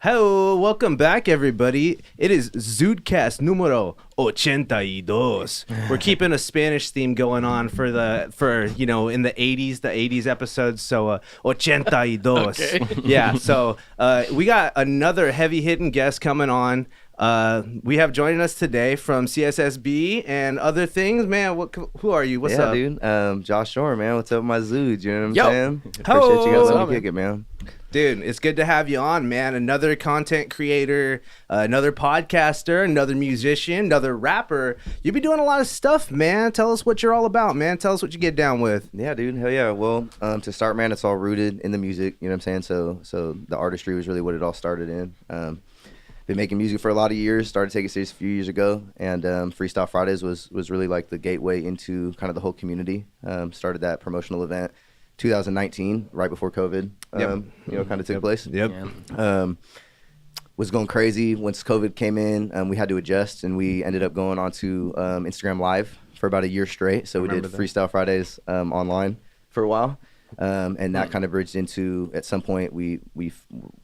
Hello, welcome back, everybody. It is ZUDECAST numero 82. We're keeping a Spanish theme going on for in the 80s episodes. So 82. Okay. Yeah. So we got another heavy hitting guest coming on. We have joining us today from CSSB and other things. Man, who are you? What's up, dude? Josh Jorin, man. What's up, my Zudes? You know what I'm Yo. saying? Hello. Appreciate you guys What's letting up, me kick it, man. Dude, it's good to have you on, man. Another content creator, another podcaster, another musician, another rapper. You be doing a lot of stuff, man. Tell us what you're all about, man. Tell us what you get down with. Yeah, dude. Hell yeah. Well, to start, man, it's all rooted in the music. You know what I'm saying? So the artistry was really what it all started in. Been making music for a lot of years. Started taking it serious a few years ago, and Freestyle Fridays was really like the gateway into kind of the whole community. Started that promotional event 2019, right before COVID, kind of took place. Yep. Was going crazy once COVID came in. We had to adjust, and we ended up going onto Instagram Live for about a year straight. So we did Freestyle Fridays online for a while, and that kind of bridged into, at some point, we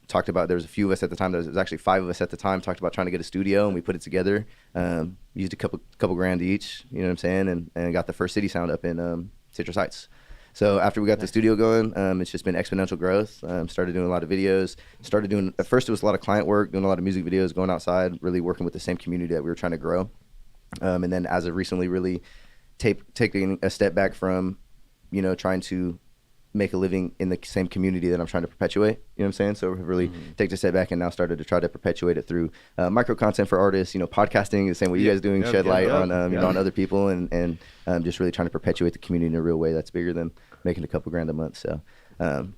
talked about, there was a few of us at the time, there was actually 5 of us at the time, talked about trying to get a studio, and we put it together, used a couple grand each, you know what I'm saying, and got the first City Sound up in Citrus Heights. So after we got the studio going, it's just been exponential growth. Started doing a lot of videos. At first it was a lot of client work, doing a lot of music videos, going outside, really working with the same community that we were trying to grow. And then as of recently, really taking a step back from, trying to make a living in the same community that I'm trying to perpetuate. You know what I'm saying? So we've really taken a step back and now started to try to perpetuate it through micro content for artists, podcasting, the same way you guys doing, shed light on on other people and just really trying to perpetuate the community in a real way that's bigger than making a couple grand a month. So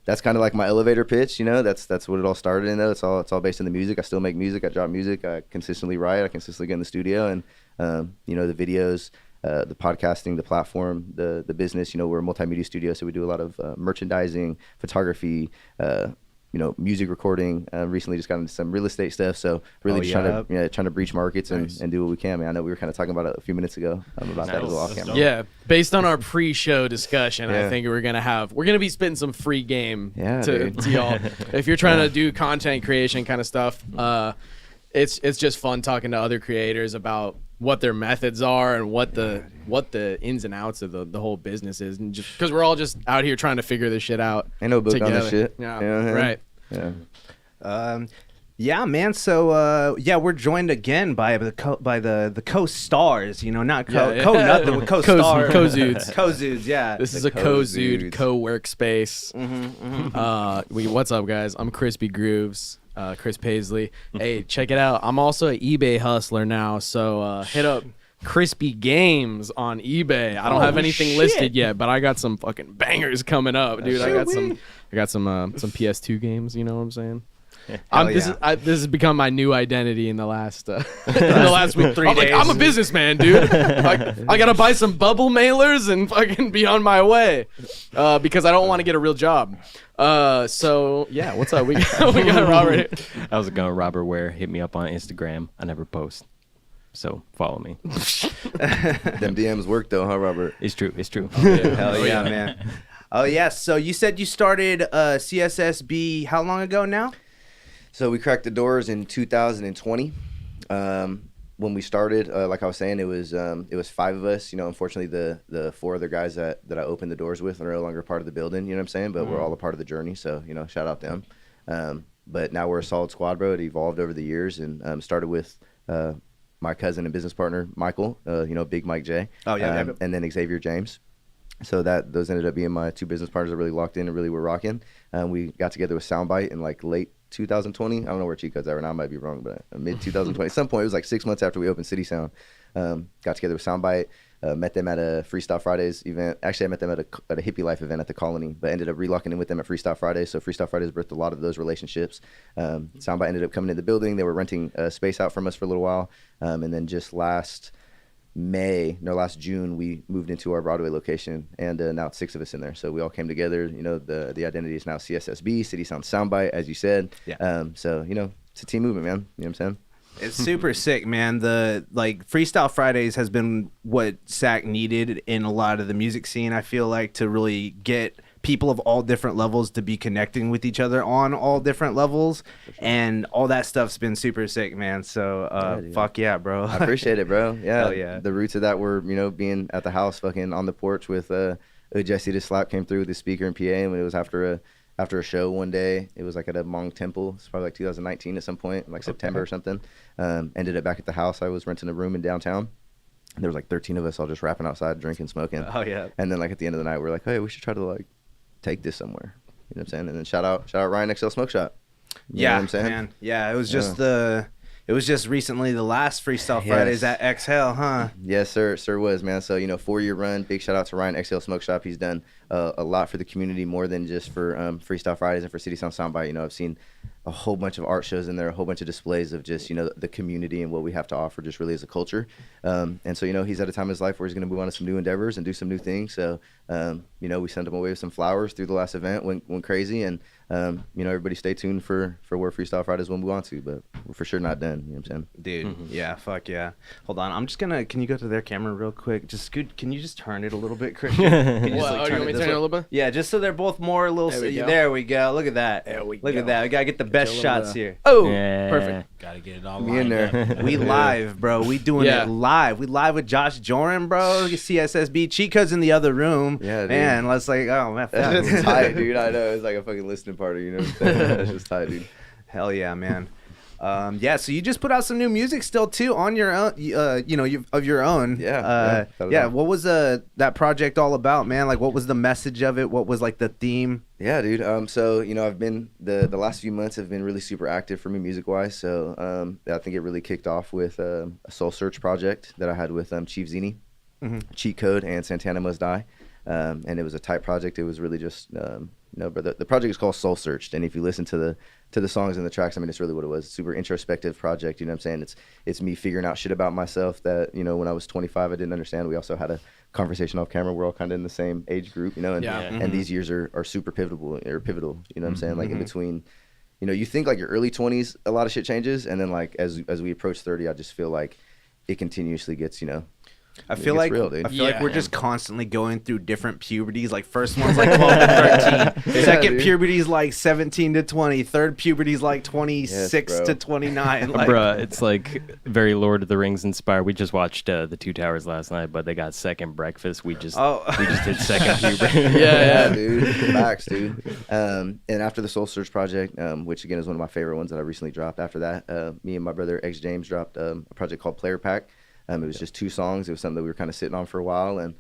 that's kind of like my elevator pitch, that's what it all started in, though. It's all based in the music. I still make music. I drop music. I consistently write. I consistently get in the studio, and the videos, the podcasting, the platform, the business, we're a multimedia studio, so we do a lot of merchandising, photography, music recording. Recently just got into some real estate stuff, so really trying to breach markets and do what we can, man. I know we were kind of talking about it a few minutes ago about that as well off camera. Yeah, based on our pre-show discussion, I think we're gonna be spitting some free game to y'all. If you're trying to do content creation kind of stuff, it's just fun talking to other creators about what their methods are and what the ins and outs of the whole business is, and just because we're all just out here trying to figure this shit out. Ain't no book together. on this shit. Yeah, right. Yeah. Yeah, man. So we're joined again by the co-stars. Not co-nothing, with co-stars. Co-Zudes. Co-Zudes, yeah. This is a co-Zude co-workspace. What's up, guys? I'm Crispy Grooves. Chris Paisley. Hey, check it out. I'm also an eBay hustler now, so hit up Crispy Games on eBay. I don't have anything listed yet, but I got some fucking bangers coming up, dude. I got some PS2 games. You know what I'm saying? This has become my new identity in the last week. 3 days. I'm a businessman, dude. I gotta buy some bubble mailers and fucking be on my way because I don't want to get a real job. So yeah, what's up? We got Robert. How's it going, Robert Ware? Hit me up on Instagram. I never post, so follow me. Them DMs work though, huh, Robert? It's true. Hell yeah, man. Oh yeah. So you said you started CSSB how long ago now? So we cracked the doors in 2020. When we started, like I was saying, it was 5 of us. Unfortunately, the 4 other guys that I opened the doors with are no longer part of the building. You know what I'm saying? But we're all a part of the journey. So shout out them. But now we're a solid squad, bro. It evolved over the years and started with my cousin and business partner Michael. Big Mike J. Oh yeah. And then Xavier James. So those ended up being my 2 business partners that really locked in and really were rocking. We got together with Soundbite in like late 2020. I don't know where cheat codes are right now. I might be wrong, but mid 2020. At some point, it was like 6 months after we opened City Sound. Got together with Soundbite. Met them at a Freestyle Fridays event. Actually, I met them at a Hippie Life event at the Colony, but ended up relocking in with them at Freestyle Fridays. So Freestyle Fridays birthed a lot of those relationships. Soundbite ended up coming in the building. They were renting space out from us for a little while, and then just last June, we moved into our Broadway location, and now it's 6 of us in there. So we all came together. The identity is now CSSB, City Sound Soundbite, as you said. Yeah. So it's a team movement, man. You know what I'm saying? It's super sick, man. The Freestyle Fridays has been what SAC needed in a lot of the music scene. I feel like to really get people of all different levels to be connecting with each other on all different levels, and all that stuff's been super sick, man. So fuck yeah, bro. I appreciate it, bro. Yeah, Hell yeah. The roots of that were, you know, being at the house, fucking on the porch with Jesse the Slap came through with the speaker and PA, and when it was after a show one day, it was like at a Hmong temple. It's probably like 2019 at some point, like September or something. Ended up back at the house. I was renting a room in downtown. There was like 13 of us all just rapping outside, drinking, smoking. Oh yeah. And then like at the end of the night, we were like, hey, we should try to like take this somewhere. You know what I'm saying? And then shout out Ryan XL Smoke Shop. You know what I'm saying? Man. Yeah, it was just recently the last Freestyle Fridays at Exhale, huh? Yes, sir. Sir was, man. So, you know, 4-year run. Big shout out to Ryan XL Smoke Shop. He's done a lot for the community, more than just for Freestyle Fridays and for City Sound Soundbite. You know, I've seen a whole bunch of art shows in there, a whole bunch of displays of just, you know, the community and what we have to offer just really as a culture. And so, you know, he's at a time in his life where he's going to move on to some new endeavors and do some new things. So, you know, we sent him away with some flowers through the last event, went crazy. And, you know, everybody stay tuned for where Freestyle Fridays will move on to, but we're for sure not done. You know what I'm saying? Dude, yeah, fuck yeah. Hold on, I'm just gonna. Can you go to their camera real quick? Can you just turn it a little bit, Christian? Can you just, you want me to turn it a little bit? Yeah, just so they're both more a little. There we go. Look at that. Look at that. We gotta get the best shots here. Oh, Yeah. perfect. Gotta get it all Me in lined there. up. We live, bro. We doing it live. We live with Josh Jorin, bro. CSSB. Cheat Code's in the other room. Yeah, dude. Man, let's like, oh man, That's just tight, dude. I know. It's like a fucking listening party. You know what I'm saying? That's just tight, dude. Hell yeah, man. Yeah, so you just put out some new music still too on your own, you know, of your own. Yeah. What was that project all about, man? Like, what was the message of it? What was like the theme? Yeah, dude. So, you know, I've been the last few months have been really super active for me music wise. So, I think it really kicked off with a Soul Search project that I had with Chief Zini, Cheat Code, and Santana Must Die. And it was a tight project. It was really just, you know, but the project is called Soul Searched. And if you listen to the songs and the tracks, I mean, it's really what it was. Super introspective project. You know what I'm saying? It's me figuring out shit about myself that, you know, when I was 25, I didn't understand. We also had a conversation off camera. We're all kind of in the same age group, you know, and these years are super pivotal, you know what I'm saying? Like in between, you know, you think like your early 20s, a lot of shit changes. And then like, as we approach 30, I just feel like it continuously gets, you know, I feel like real, dude. we're just constantly going through different puberties. Like first one's like 12 to 13. Second dude. puberty's like 17 to 20. Third puberty's like 26 Yes, to 29. Like, Bruh, it's like very Lord of the Rings inspired. We just watched The Two Towers last night, but they got second breakfast. We just did second puberty. yeah, dude. Facts, dude. And after the Soul Search project, which again is one of my favorite ones that I recently dropped. After that, me and my brother X James dropped a project called Player Pack. It was just 2 songs. It was something that we were kind of sitting on for a while, and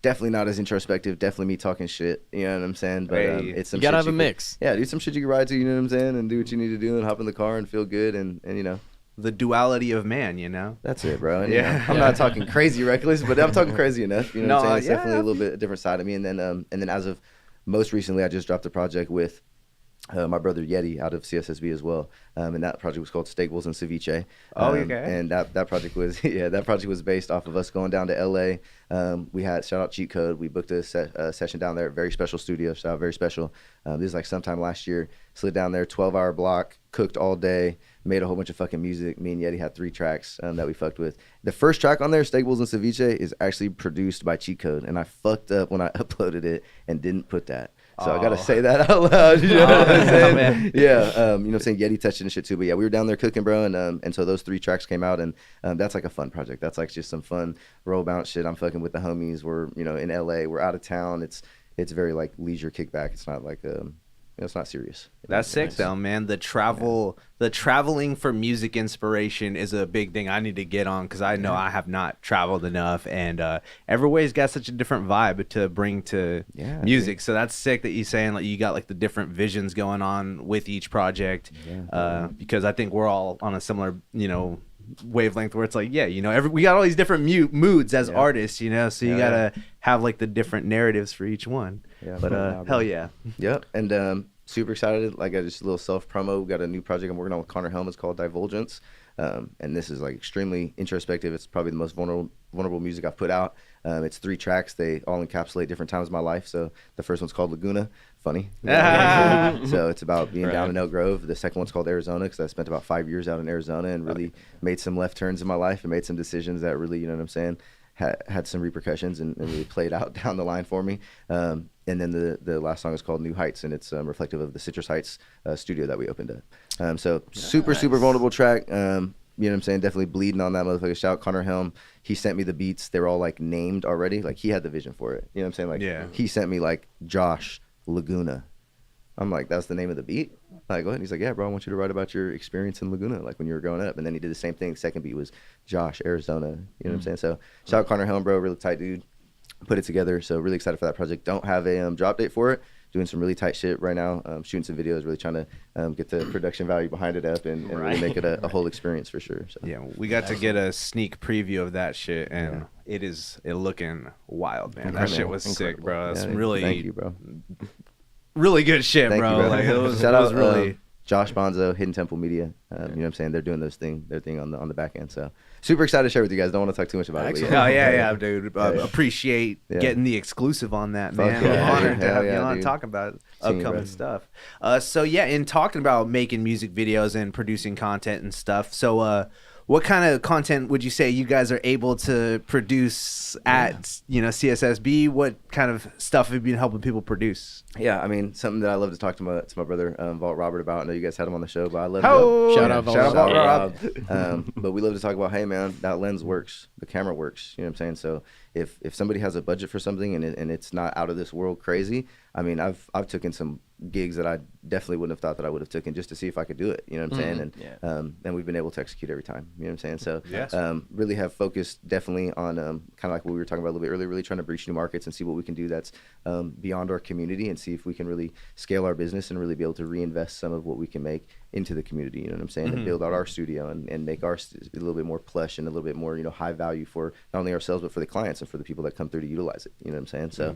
definitely not as introspective. Definitely me talking shit. You know what I'm saying? But it's some You gotta shit have a mix. Yeah, do some shit you can ride to. You know what I'm saying? And do what you need to do, and hop in the car and feel good, and you know. the duality of man, you know? That's it, bro. And, you know, I'm not talking crazy reckless, but I'm talking crazy enough. You know what I'm saying? It's definitely a little bit different side of me. And then as of most recently, I just dropped a project with my brother Yeti out of CSSB as well, and that project was called Steakbles and Ceviche. And that project was based off of us going down to LA. We had shout out Cheat Code. We booked a session down there, very special studio. Shout out, very special. This is like sometime last year. Slid down there, 12-hour block, cooked all day, made a whole bunch of fucking music. Me and Yeti had 3 tracks that we fucked with. The first track on there, Steakbles and Ceviche, is actually produced by Cheat Code, and I fucked up when I uploaded it and didn't put that. So I gotta say that out loud. You know what I'm saying? Man. Yeah, you know what I'm saying? Yeti touched it and shit too. But yeah, we were down there cooking, bro, and so those 3 tracks came out, and that's like a fun project. That's like just some fun roll bounce shit. I'm fucking with the homies. We're, you know, in LA. We're out of town. It's very like leisure kickback. It's not like it's not serious. That's sick though, man. The traveling for music inspiration is a big thing I need to get on, because I know I have not traveled enough, and everywhere's got such a different vibe to bring to music. So that's sick that you're saying like you got like the different visions going on with each project, because I think we're all on a similar, you know, wavelength where it's like, yeah, you know, we got all these different moods as artists, you know, so you gotta have like the different narratives for each one. Hell yeah. Yep. And super excited. Like, I just a little self promo. We got a new project I'm working on with Connor Helm. It's called Divulgence. And this is like extremely introspective. It's probably the most vulnerable music I've put out. It's 3 tracks. They all encapsulate different times of my life. So the first one's called Laguna. Funny. So it's about being down in Elk Grove. The second one's called Arizona, because I spent about 5 years out in Arizona and really made some left turns in my life and made some decisions that really, you know what I'm saying, had some repercussions and really played out down the line for me. And And then the last song is called New Heights, and it's reflective of the Citrus Heights studio that we opened up. So super vulnerable track. You know what I'm saying? Definitely bleeding on that motherfucker. Shout out Connor Helm. He sent me the beats. They were all like named already. Like he had the vision for it. You know what I'm saying? Like he sent me like Josh Laguna. I'm like, that's the name of the beat? Like, go ahead. And he's like, yeah, bro, I want you to write about your experience in Laguna, like when you were growing up. And then he did the same thing. Second beat was Josh, Arizona. You know what I'm saying? So shout out Connor Helm, bro. Really tight dude. Put it together. So really excited for that project. Don't have a drop date for it. Doing some really tight shit right now. Shooting some videos. Really trying to get the production value behind it up and really make it a whole experience for sure. So. Yeah, we got to get a sneak preview of that shit, and it looking wild, man. That shit was sick, bro. That's really thank you, bro. Really good shit, bro. You, bro. Like it was, Shout out really. Josh Bonzo, Hidden Temple Media. You know what I'm saying? They're doing their thing on the back end. So super excited to share with you guys. Don't want to talk too much about it. Oh yeah, dude. Appreciate getting the exclusive on that, man. I'm honored to have you on talking about upcoming stuff. So yeah, in talking about making music videos and producing content and stuff. So what kind of content would you say you guys are able to produce at CSSB? What kind of stuff have you been helping people produce? Yeah, I mean, something that I love to talk to my brother Vault Robert about. I know you guys had him on the show, but I love shout out Vault Rob. But we love to talk about, hey man, that lens works, the camera works. You know what I'm saying? So if somebody has a budget for something and it's not out of this world crazy, I mean, I've taken some gigs that I definitely wouldn't have thought that I would have taken just to see if I could do it. You know what I'm saying? And we've been able to execute every time. You know what I'm saying? So really have focused definitely on kind of like what we were talking about a little bit earlier, really trying to breach new markets and see what we can do that's beyond our community and see if we can really scale our business and really be able to reinvest some of what we can make into the community. You know what I'm saying? And build out our studio and make ours a little bit more plush and a little bit more, high value for not only ourselves, but for the clients and for the people that come through to utilize it. You know what I'm saying? So,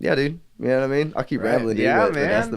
yeah, dude. You know what I mean? I'll keep rambling, dude. Yeah, but man. That's the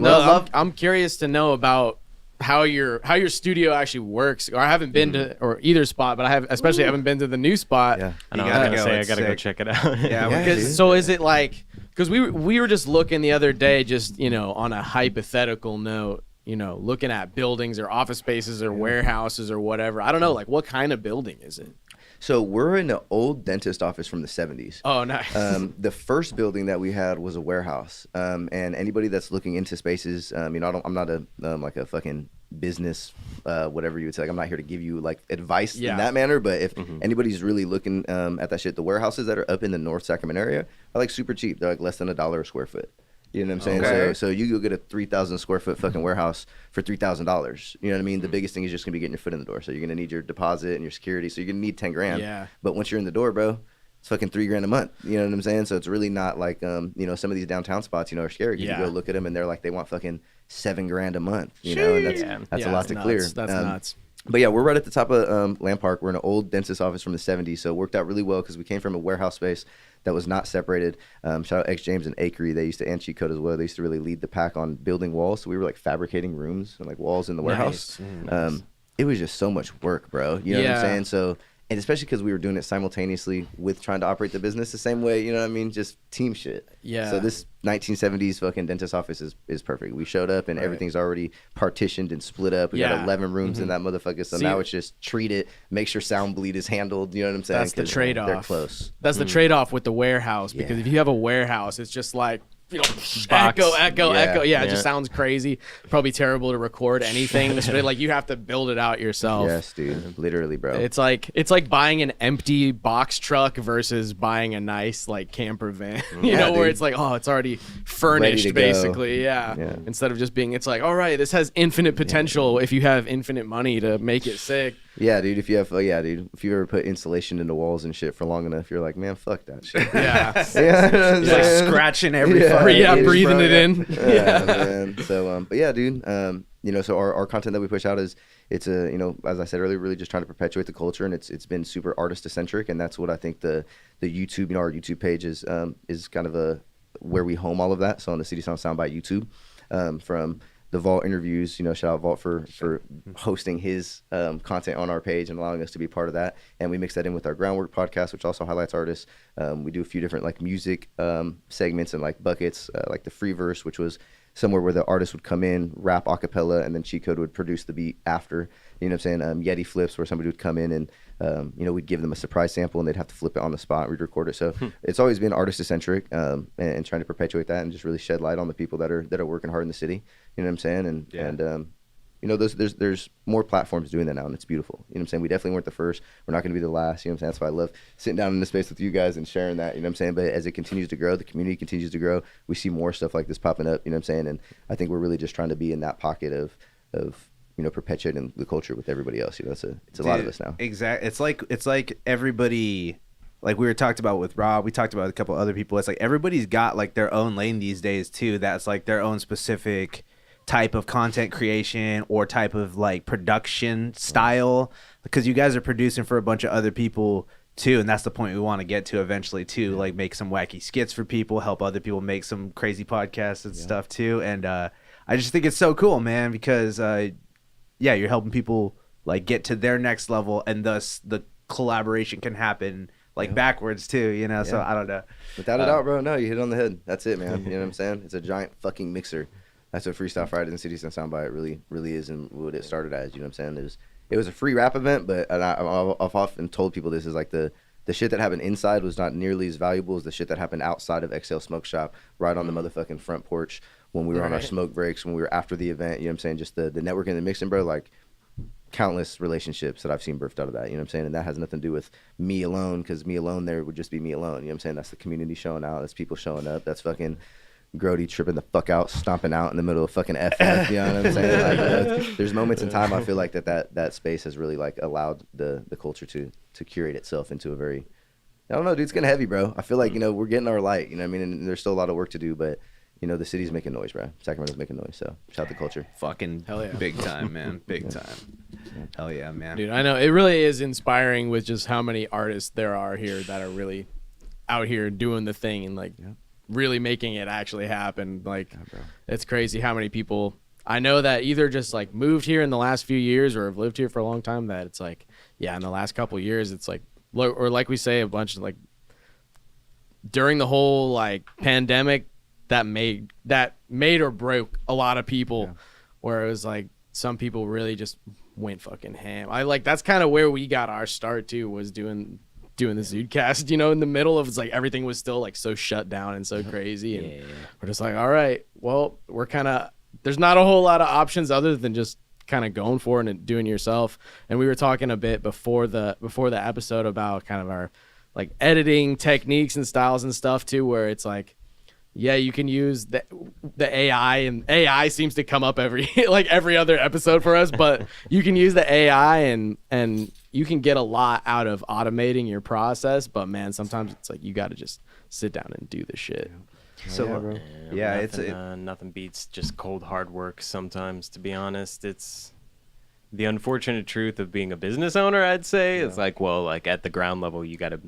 movie. I'm curious to know about how your studio actually works. Or I haven't been to or either spot, but I haven't been to the new spot. Yeah. I know. I gotta go check it out. So is it like? Because we were just looking the other day, just on a hypothetical note. Looking at buildings or office spaces or warehouses or whatever. I don't know, like what kind of building is it? So we're in an old dentist office from the 70s. Oh, nice. The first building that we had was a warehouse. And anybody that's looking into spaces, I'm not like a fucking business, whatever you would say. Like, I'm not here to give you like advice in that manner. But if anybody's really looking at that shit, the warehouses that are up in the North Sacramento area are like super cheap. They're like less than $1 a square foot. You know what I'm saying? Okay. So you go get a 3,000 square foot fucking warehouse for $3,000. You know what I mean? The biggest thing is just gonna be getting your foot in the door. So you're gonna need your deposit and your security. So you're gonna need 10 grand. Yeah. But once you're in the door, bro, it's fucking $3 grand a month. You know what I'm saying? So it's really not like some of these downtown spots, are scary. You go look at them and they're like they want fucking $7 grand a month. And that's a lot to clear. That's nuts. But yeah, we're right at the top of Land Park. We're in an old dentist office from the 70s, so it worked out really well because we came from a warehouse space that was not separated. Shout out X James and Akery. They used to, and Cheat Code as well. They used to really lead the pack on building walls. So we were like fabricating rooms and like walls in the warehouse. Nice. It was just so much work, bro. You know what I'm saying? So, and especially because we were doing it simultaneously with trying to operate the business the same way, you know what I mean? Just team shit. Yeah. So this 1970s fucking dentist office is perfect. We showed up and everything's already partitioned and split up. We got 11 rooms in that motherfucker. So now it's just treat it, make sure sound bleed is handled. You know what I'm saying? That's the trade-off. They're close. That's the trade-off with the warehouse because if you have a warehouse, it's just like, echo. Yeah, it just sounds crazy. Probably terrible to record anything. Like you have to build it out yourself. Yes, dude. Literally, bro. It's like buying an empty box truck versus buying a nice like camper van. Where it's like, oh, it's already furnished basically. Yeah. Instead of just being, it's like, all right, this has infinite potential if you have infinite money to make it sick. Yeah, dude. If you ever put insulation into walls and shit for long enough, you're like, man, fuck that shit. Yeah. It's like scratching every breathing it in. Man. So, but yeah, dude. So our content that we push out is it's as I said earlier, really just trying to perpetuate the culture, and it's been super artist centric, and that's what I think the YouTube, our YouTube page is kind of where we home all of that. So on the City Sound Soundbite YouTube, from the Vault interviews, shout out Vault for hosting his content on our page and allowing us to be part of that. And we mix that in with our Groundwork podcast, which also highlights artists. We do a few different like music segments and like buckets, like the Free Verse, which was somewhere where the artist would come in, rap a cappella, and then Cheat Code would produce the beat after. You know what I'm saying? Yeti flips, where somebody would come in and we'd give them a surprise sample and they'd have to flip it on the spot. We'd record it. So it's always been artist-centric and trying to perpetuate that and just really shed light on the people that are working hard in the city. You know what I'm saying? There's more platforms doing that now, and it's beautiful. You know what I'm saying? We definitely weren't the first. We're not going to be the last. You know what I'm saying? That's why I love sitting down in this space with you guys and sharing that. You know what I'm saying? But as it continues to grow, the community continues to grow. We see more stuff like this popping up. You know what I'm saying? And I think we're really just trying to be in that pocket of perpetuating the culture with everybody else. You know, it's a lot of us now. Exactly. It's like everybody, like we were talked about with Rob. We talked about a couple other people. It's like everybody's got like their own lane these days too. That's like their own specific type of content creation or type of like production style, because you guys are producing for a bunch of other people too, and that's the point we want to get to eventually too. Like make some wacky skits for people, help other people make some crazy podcasts and stuff too. And I just think it's so cool, man, because you're helping people like get to their next level, and thus the collaboration can happen like backwards too, you know. So I don't know, without a doubt, bro. No, you hit it on the head. That's it, man. You know what I'm saying? It's a giant fucking mixer. That's what Freestyle Fridays and Cities and Soundbite really is, and what it started as. You know what I'm saying? It was a free rap event, but I've often told people this is like the shit that happened inside was not nearly as valuable as the shit that happened outside of XL Smoke Shop, right on the motherfucking front porch when we were on our smoke breaks, when we were after the event. You know what I'm saying? Just the networking and the mixing, bro. Like countless relationships that I've seen birthed out of that. You know what I'm saying? And that has nothing to do with me alone, because me alone there would just be me alone. You know what I'm saying? That's the community showing out. That's people showing up. That's fucking Grody tripping the fuck out, stomping out in the middle of fucking FF, you know what I'm saying? Like, there's moments in time I feel like that space has really like allowed the culture to curate itself into a very, I don't know, dude, it's getting heavy, bro. I feel like, we're getting our light, you know what I mean? And there's still a lot of work to do, but the city's making noise, bro. Sacramento's making noise, so shout out the culture. Fucking hell yeah. Big time, man. Big time. Hell yeah, man. Dude, I know it really is inspiring with just how many artists there are here that are really out here doing the thing and like really making it actually happen. Like it's crazy how many people I know that either just like moved here in the last few years or have lived here for a long time, that it's like, in the last couple of years, it's like, or like we say, a bunch of like during the whole like pandemic that made or broke a lot of people, where it was like some people really just went fucking ham. That's kind of where we got our start too, was doing the ZUDECAST, in the middle of, it's like everything was still like so shut down and so crazy, and we're just like, all right, well, we're kind of, there's not a whole lot of options other than just kind of going for it and doing it yourself. And we were talking a bit before the episode about kind of our like editing techniques and styles and stuff too, where it's like, you can use the AI, and AI seems to come up every other episode for us, but you can use the AI and you can get a lot out of automating your process. But man, sometimes it's like you got to just sit down and do the shit. So nothing beats just cold hard work sometimes, to be honest. It's the unfortunate truth of being a business owner, I'd say. It's like, well, like at the ground level, you gotta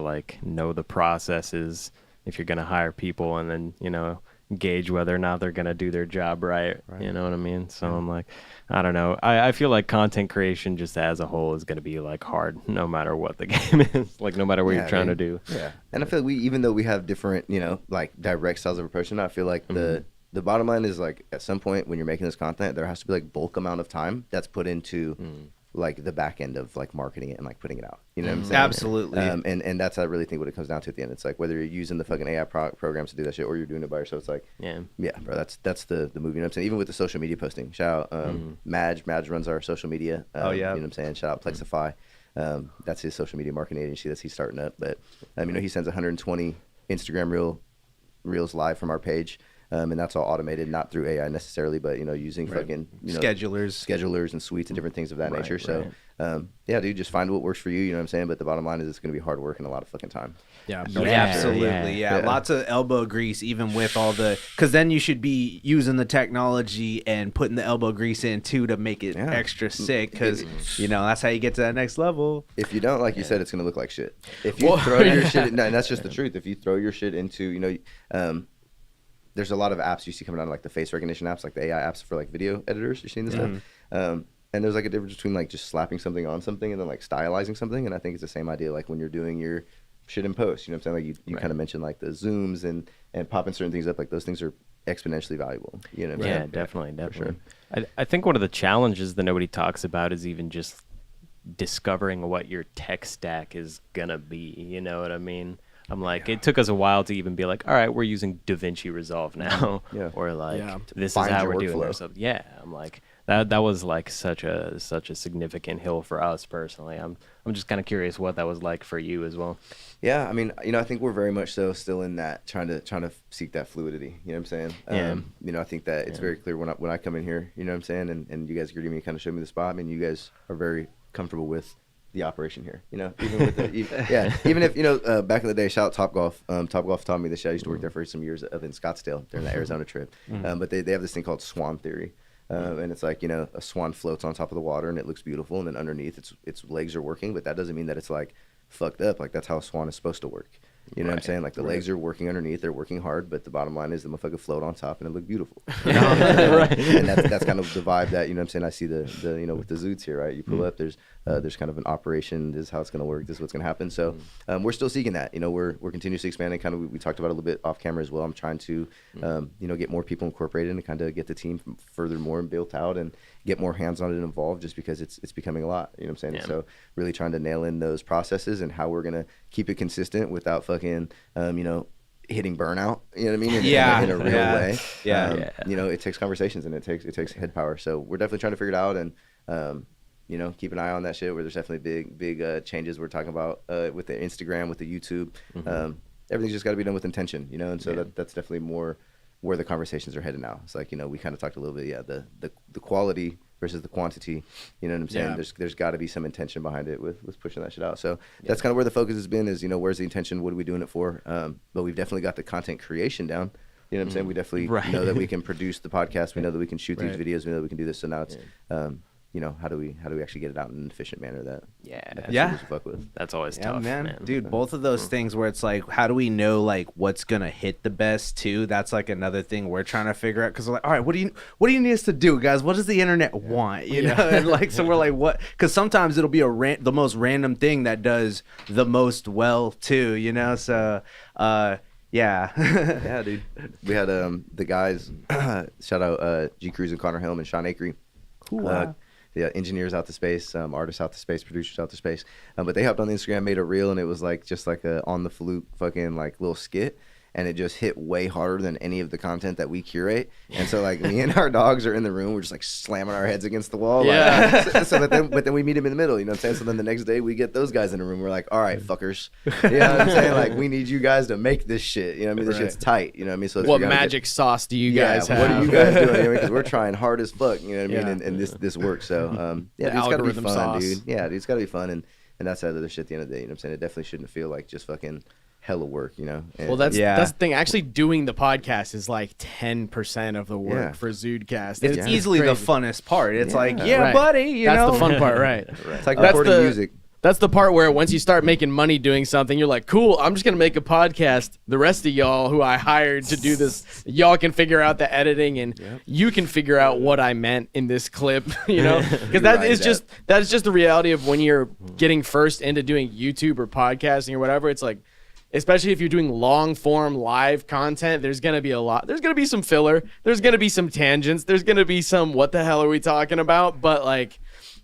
like know the processes if you're gonna hire people, and then gauge whether or not they're gonna do their job right. You know what I mean? So I'm like, I don't know. I feel like content creation just as a whole is gonna be like hard no matter what the game is, like no matter what you're trying to do. Yeah. And I feel like even though we have different, like direct styles of approach, I feel like the bottom line is like at some point when you're making this content, there has to be like bulk amount of time that's put into like the back end of like marketing it and like putting it out. You know what I'm saying? Absolutely. And that's, I really think what it comes down to at the end. It's like whether you're using the fucking AI programs to do that shit or you're doing it by yourself. It's like, bro, that's the movie. You know what I'm saying? Even with the social media posting, shout out Madge runs our social media. You know what I'm saying? Shout out Plexify. That's his social media marketing agency that he's starting up. But he sends 120 Instagram reels live from our page. And that's all automated, not through AI necessarily, but using fucking schedulers and suites and different things of that nature. So dude, just find what works for you. You know what I'm saying? But the bottom line is it's going to be hard work and a lot of fucking time. Absolutely. Lots of elbow grease, even with all because then you should be using the technology and putting the elbow grease in too to make it extra sick, because that's how you get to that next level. If you don't, like you said, it's going to look like shit. If you throw your shit, and that's just the truth. If you throw your shit into there's a lot of apps you see coming out, like the face recognition apps, like the AI apps for like video editors. You're seeing this stuff, and there's like a difference between like just slapping something on something and then like stylizing something. And I think it's the same idea. Like when you're doing your shit in post. You know what I'm saying? Like you kind of mentioned like the zooms and popping certain things up. Like those things are exponentially valuable. You know what I'm saying? Definitely. Sure. I think one of the challenges that nobody talks about is even just discovering what your tech stack is gonna be. You know what I mean? I'm like, it took us a while to even be like, all right, we're using DaVinci Resolve now, or like, this is how we're doing it. So I'm like, that was like such a significant hill for us personally. I'm just kind of curious what that was like for you as well. Yeah, I mean, I think we're very much so still in that trying to seek that fluidity. You know what I'm saying? I think that it's very clear when I come in here. You know what I'm saying? And you guys agree me, kind of show me the spot. I mean, you guys are very comfortable with the operation here, even with even if back in the day, shout out Topgolf. Topgolf taught me this shit. I used to work there for some years in Scottsdale during the Arizona trip. But they have this thing called swan theory, and it's like a swan floats on top of the water and it looks beautiful, and then underneath its legs are working, but that doesn't mean that it's like fucked up. Like that's how a swan is supposed to work. You know what I'm saying? Like the legs are working underneath, they're working hard, but the bottom line is the motherfucker float on top and it look beautiful. And that's kind of the vibe that, I'm saying, I see the with the Zudes here, right? You pull up, there's kind of an operation, this is how it's going to work, this is what's going to happen. So we're still seeking that. We're continuously expanding, kind of we talked about a little bit off camera as well. I'm trying to get more people incorporated and kind of get the team furthermore and built out and get more hands on it involved, just because it's becoming a lot. You know what I'm saying? Yeah. So really trying to nail in those processes and how we're going to keep it consistent without fucking hitting burnout, you know what I mean? In a real way. It takes conversations and it takes head power. So we're definitely trying to figure it out and keep an eye on that shit, where there's definitely big changes we're talking about with the Instagram, with the YouTube. Everything's just got to be done with intention, and so that's definitely more where the conversations are headed now. It's like, we kind of talked a little bit, the quality versus the quantity, you know what I'm saying? Yeah. There's got to be some intention behind it with pushing that shit out. So that's kind of where the focus has been is, where's the intention? What are we doing it for? But we've definitely got the content creation down. You know what I'm saying? We definitely know that we can produce the podcast. We know that we can shoot these videos. We know that we can do this. So now it's, how do we actually get it out in an efficient manner that fuck with? That's always tough, man. Dude, both of those things where it's like, how do we know like what's gonna hit the best too? That's like another thing we're trying to figure out, because we're like, all right, what do you need us to do, guys? What does the internet want? You know, and like, so we're like, what? Because sometimes it'll be the most random thing that does the most well too. So yeah, dude. We had the guys shout out G Cruz and Connor Helm and Sean Akery. Cool. Engineers out to space, artists out to space, producers out to space. But they hopped on Instagram, made a reel, and it was like just like a on the fluke fucking like little skit. And it just hit way harder than any of the content that we curate. And so like me and our dogs are in the room, we're just like slamming our heads against the wall. But then we meet them in the middle, you know what I'm saying? So then the next day we get those guys in the room. We're like, all right, fuckers. You know what I'm saying? Like, we need you guys to make this shit. You know what I mean? This shit's tight. You know what I mean? So what magic sauce do you guys have? What are you guys doing? Because we're trying hard as fuck, you know what I mean? And this works. So it's gotta be fun, sauce. Dude. Yeah, dude, it's gotta be fun. And that's the other shit at the end of the day. You know what I'm saying? It definitely shouldn't feel like just fucking hella work, And, well, that's the thing. Actually, doing the podcast is like 10% of the work for ZUDECAST. It's easily the funnest part. It's like, buddy, that's the fun part, right? It's like recording music. That's the part where once you start making money doing something, you're like, cool, I'm just going to make a podcast. The rest of y'all who I hired to do this, y'all can figure out the editing and you can figure out what I meant in this clip, Because that's just the reality of when you're getting first into doing YouTube or podcasting or whatever. It's like, especially if you're doing long form live content, there's going to be a lot. There's going to be some filler. There's going to be some tangents. There's going to be some, what the hell are we talking about? But like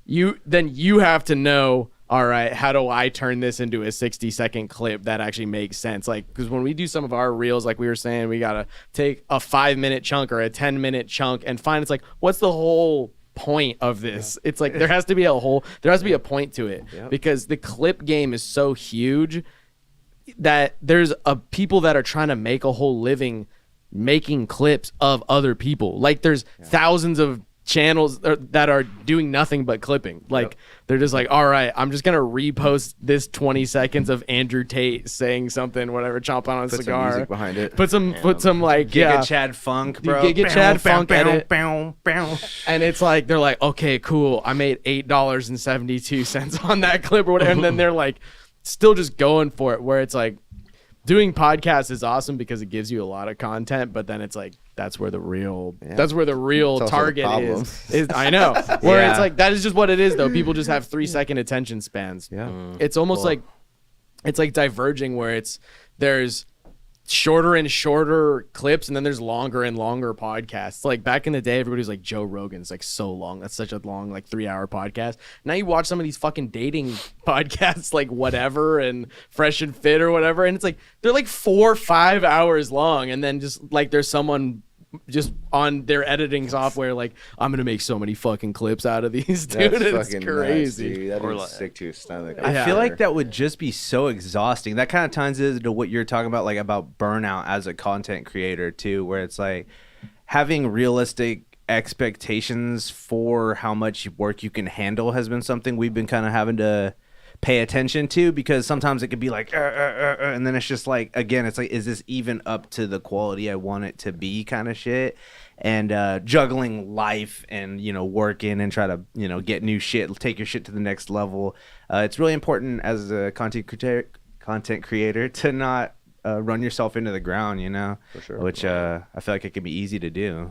you have to know, all right, how do I turn this into a 60-second clip that actually makes sense? Like, because when we do some of our reels, like we were saying, we got to take a 5-minute chunk or a 10-minute chunk and find, it's like, what's the whole point of this? It's like, there has to be a point to it because the clip game is so huge that there's people that are trying to make a whole living making clips of other people. Like there's thousands of channels that are doing nothing but clipping. Like they're just like, all right, I'm just gonna repost this 20 seconds of Andrew Tate saying something, whatever, chomping on a cigar. Put some music behind it. Put some like Giga Chad Funk, bro. Giga Chad Funk edit. And it's like they're like, okay, cool. I made $8.72 on that clip or whatever, and then they're like still just going for it, where it's like doing podcasts is awesome because it gives you a lot of content, but then it's like that's where the real target is. I know. Where it's like that is just what it is though. People just have 3-second attention spans. Yeah. It's almost like it's like diverging where there's shorter and shorter clips and then there's longer and longer podcasts. Like back in the day, everybody was like, Joe Rogan's like so long, that's such a long like 3-hour podcast. Now you watch some of these fucking dating podcasts like whatever and Fresh and Fit or whatever, and it's like they're like 4 or 5 hours long, and then just like there's someone just on their editing software like, I'm gonna make so many fucking clips out of these, dude. It's crazy. Nuts, dude. That Or is like- sick to your stomach. I feel like that would just be so exhausting. That kind of ties into what you're talking about, like about burnout as a content creator too, where it's like having realistic expectations for how much work you can handle has been something we've been kind of having to pay attention to, because sometimes it could be like and then it's just like, again, it's like, is this even up to the quality I want it to be, kind of shit. And juggling life and, you know, working and try to, you know, get new shit, take your shit to the next level. It's really important as a content creator to not run yourself into the ground, you know. For sure. Which I feel like it can be easy to do.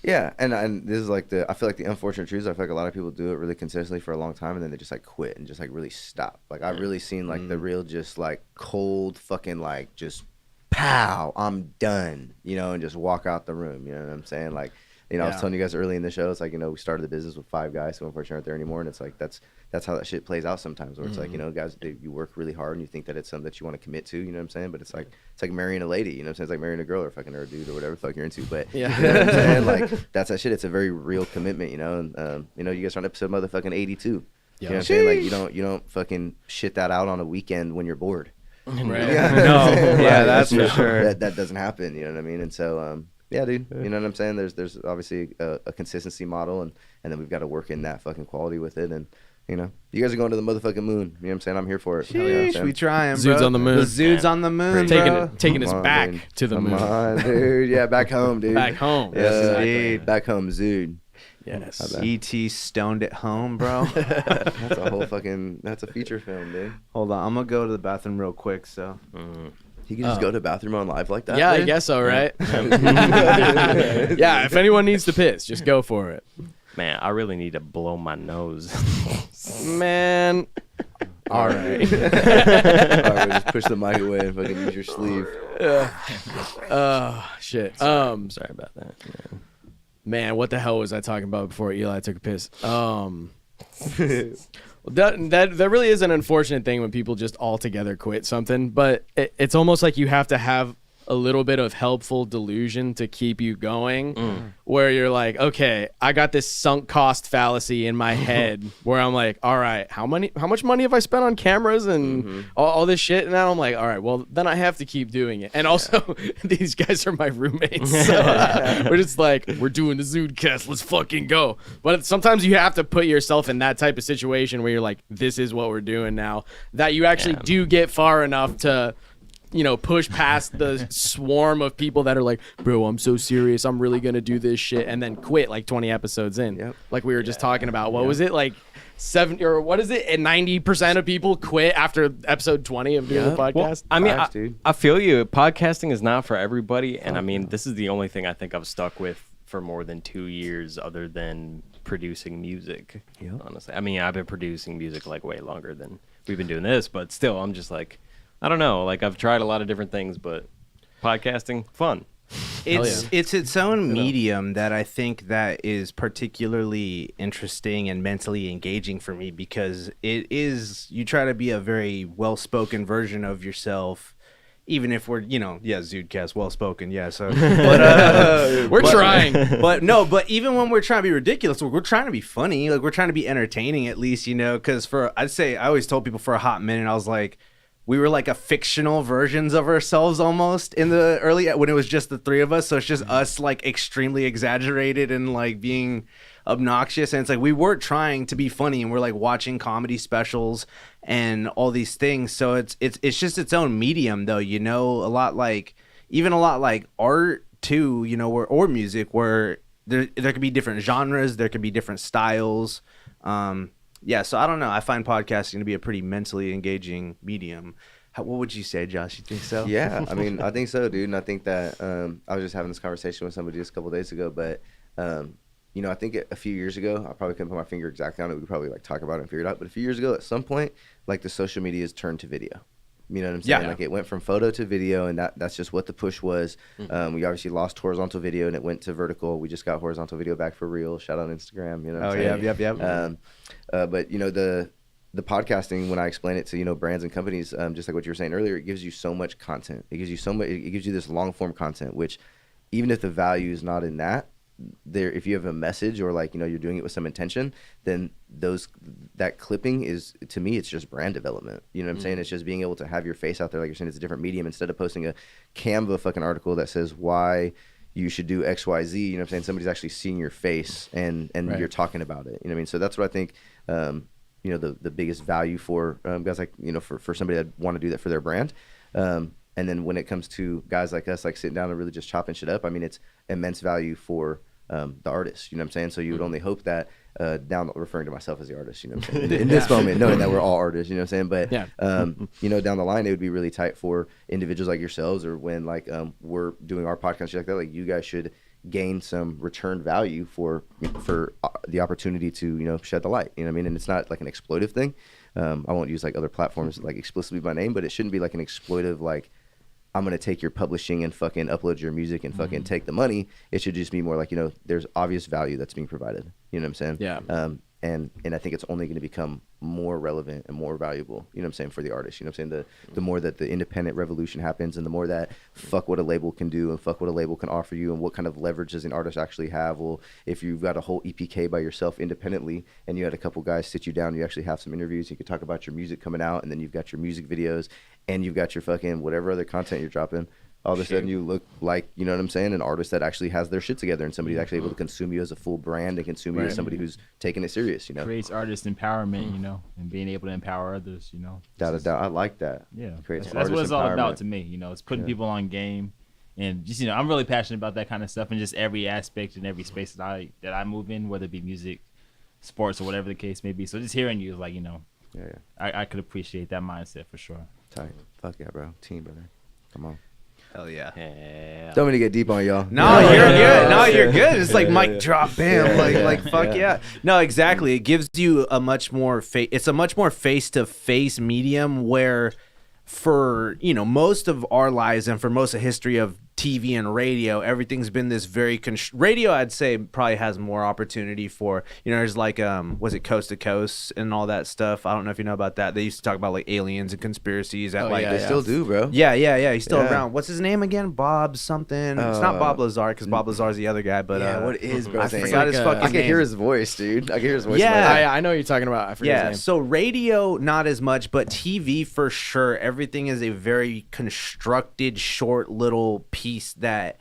Yeah, and this is like I feel like the unfortunate truth is, I feel like a lot of people do it really consistently for a long time, and then they just like quit and just like really stop. Like I've really seen like the real just like cold fucking like just pow, I'm done, you know, and just walk out the room. You know what I'm saying? Like, you know, I was telling you guys early in the show, it's like, you know, we started the business with 5 guys who unfortunately aren't there anymore, and it's like that's how that shit plays out sometimes, where it's like, you know, guys, you work really hard and you think that it's something that you want to commit to, you know what I'm saying? But it's like marrying a lady, you know what I'm saying? It's like marrying a girl or fucking or a dude or whatever the fuck you're into. But you know what I'm saying? Like that's that shit. It's a very real commitment, you know. And you know, you guys are on episode motherfucking 82. You know what I'm saying? Like you don't fucking shit that out on a weekend when you're bored. Right. Yeah, that's for sure. That doesn't happen, you know what I mean? And so yeah, dude, you know what I'm saying? There's obviously a consistency model, and then we've got to work in that fucking quality with it. And you know, you guys are going to the motherfucking moon. You know what I'm saying? I'm here for it. You know what I'm Sheesh, saying? we trying, bro. Zudes on the moon. The Zudes on the moon, bro. Taking us Come on, back dude. to the Come moon. on, dude. Yeah, back home, dude. Back home. Yes, Yeah, indeed. back home, Zude. Yes. E.T. stoned at home, bro. That's a whole fucking. That's a feature film, dude. Hold on, I'm gonna go to the bathroom real quick. So You can just go to the bathroom on live like that. Yeah, I dude? guess so, right? Yeah, if anyone needs to piss, just go for it. Man, I really need to blow my nose. Man. All right. All right, just push the mic away and fucking use your sleeve. Shit. Sorry about that. Yeah. Man, what the hell was I talking about before Eli took a piss? That really is an unfortunate thing when people just altogether quit something, but it's almost like you have to have a little bit of helpful delusion to keep you going, where you're like, okay, I got this sunk cost fallacy in my head where I'm like, all right, how much money have I spent on cameras and all this shit? And now I'm like, all right, well then I have to keep doing it. And also these guys are my roommates, so we're just like, we're doing the ZUDECAST, let's fucking go. But sometimes you have to put yourself in that type of situation where you're like, this is what we're doing now, that you actually do get far enough to, you know, push past the swarm of people that are like, bro, I'm so serious, I'm really gonna do this shit, and then quit like 20 episodes in. Yep. Like we were just talking about. What was it, like 70 or what is it? And 90% of people quit after episode 20 of doing the podcast. Well, I mean, Facts, dude. I feel you. Podcasting is not for everybody, and I mean, this is the only thing I think I've stuck with for more than 2 years, other than producing music. Honestly, I mean, I've been producing music like way longer than we've been doing this, but still, I'm just like, I don't know. Like I've tried a lot of different things, but podcasting, fun. It's its own medium that I think that is particularly interesting and mentally engaging for me, because it is, you try to be a very well-spoken version of yourself, even if we're, you know, ZUDECAST, well-spoken, so but We're trying. But even when we're trying to be ridiculous, we're trying to be funny, like we're trying to be entertaining at least, you know, because I always told people for a hot minute, I was like, we were like a fictional versions of ourselves almost in the early, when it was just the 3 of us. So it's just us like extremely exaggerated and like being obnoxious. And it's like, we weren't trying to be funny, and we're like watching comedy specials and all these things. So it's just its own medium though, you know, a lot like art too, you know, or music, where there could be different genres, there could be different styles. So I don't know. I find podcasting to be a pretty mentally engaging medium. What would you say, Josh? You think so? Yeah, I mean, I think so, dude. And I think that I was just having this conversation with somebody just a couple days ago, but you know, I think a few years ago, I probably couldn't put my finger exactly on it. We could probably like talk about it and figure it out. But a few years ago, at some point, like the social media has turned to video. You know what I'm saying? Yeah. Like it went from photo to video, and that's just what the push was. We obviously lost horizontal video, and it went to vertical. We just got horizontal video back for real. Shout out Instagram. You know what I'm saying? Yep. But you know, the podcasting, when I explain it to, you know, brands and companies, just like what you were saying earlier, it gives you so much content. It gives you so much. It gives you this long form content, which even if the value is not in that, there, if you have a message or like, you know, you're doing it with some intention, then that clipping is, to me, it's just brand development. You know what I'm saying? It's just being able to have your face out there, like you're saying, it's a different medium. Instead of posting a Canva fucking article that says why you should do X, Y, Z, you know what I'm saying? Somebody's actually seeing your face and right. You're talking about it. You know what I mean? So that's what I think, you know, the biggest value for guys like, you know, for somebody that want to do that for their brand. And then when it comes to guys like us, like sitting down and really just chopping shit up, I mean, it's immense value for the artist, you know what I'm saying? So you would only hope that referring to myself as the artist, you know what I'm saying? In this moment, knowing that we're all artists, you know what I'm saying? But, you know, down the line, it would be really tight for individuals like yourselves, or when like we're doing our podcast, shit like that, like you guys should gain some return value for the opportunity to, you know, shed the light, you know what I mean? And it's not like an exploitive thing. I won't use like other platforms like explicitly by name, but it shouldn't be like an exploitive, like, I'm going to take your publishing and fucking upload your music and fucking take the money. It should just be more like, you know, there's obvious value that's being provided. You know what I'm saying? Yeah. And I think it's only going to become more relevant and more valuable, you know what I'm saying, for the artist. You know what I'm saying? The more that the independent revolution happens, and the more that fuck what a label can do and fuck what a label can offer you, and what kind of leverage does an artist actually have. Well, if you've got a whole EPK by yourself independently, and you had a couple guys sit you down, you actually have some interviews, you could talk about your music coming out, and then you've got your music videos, and you've got your fucking whatever other content you're dropping. All of a sudden you look like, you know what I'm saying, an artist that actually has their shit together, and somebody's actually able to consume you as a full brand and consume you as somebody who's taking it serious, you know. Creates artist empowerment, you know, and being able to empower others, you know. Without a doubt. I like that. Yeah. That's what it's all about to me, you know. It's putting people on game, and just, you know, I'm really passionate about that kind of stuff, and just every aspect and every space that I move in, whether it be music, sports, or whatever the case may be. So just hearing you is like, you know, I could appreciate that mindset for sure. Tight. Fuck yeah, bro. Team, brother. Come on. Hell yeah. Don't mean to get deep on y'all. No, you're good. No, you're good. It's like mic drop, bam. Like fuck yeah. No, exactly. It gives you a much more it's a much more face-to-face medium, where for, you know, most of our lives and for most of history of TV and radio, everything's been this very radio, I'd say, probably has more opportunity for, you know, there's like was it Coast to Coast and all that stuff. I don't know if you know about that. They used to talk about like aliens and conspiracies at they still do, bro. Yeah, he's still around. What's his name again? Bob something. It's not Bob Lazar, because Bob Lazar's the other guy, but what is, bro? I forgot his fucking name. I can hear his voice, dude. I can hear his voice. Yeah, I know what you're talking about. I forget his name. So radio not as much, but TV for sure. Everything is a very constructed short little piece that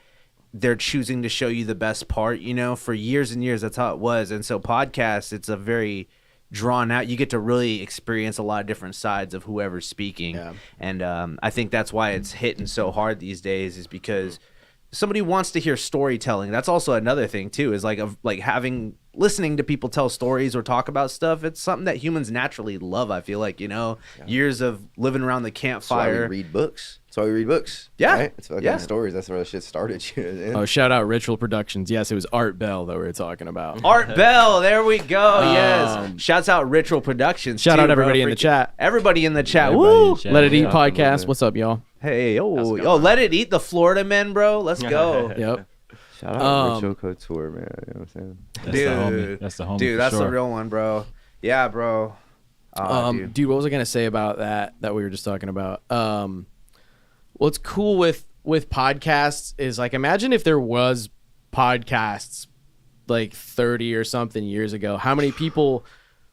they're choosing to show you the best part, you know. For years and years, that's how it was. And so podcasts, it's a very drawn out, you get to really experience a lot of different sides of whoever's speaking. And I think that's why it's hitting so hard these days, is because somebody wants to hear storytelling. That's also another thing too, is like listening to people tell stories or talk about stuff. It's something that humans naturally love, I feel like, you know. Years of living around the campfire. That's why we read books. Yeah. Right? It's fucking stories. That's where the shit started. Oh, shout out Ritual Productions. Yes, it was Art Bell that we were talking about. Art Bell, there we go. Yes. Shouts out Ritual Productions. Shout out everybody in the chat. Everybody in the chat. Woo! Let It Eat podcast. What's up, y'all? Hey, Let It Eat, the Florida men, bro. Let's go. Yep. Shout out Ritual Couture, man. You know what I'm saying? That's the homie. Dude, that's the real one, bro. Yeah, bro. Dude, what was I gonna say about that we were just talking about? What's cool with podcasts is, like, imagine if there was podcasts like 30 or something years ago, how many people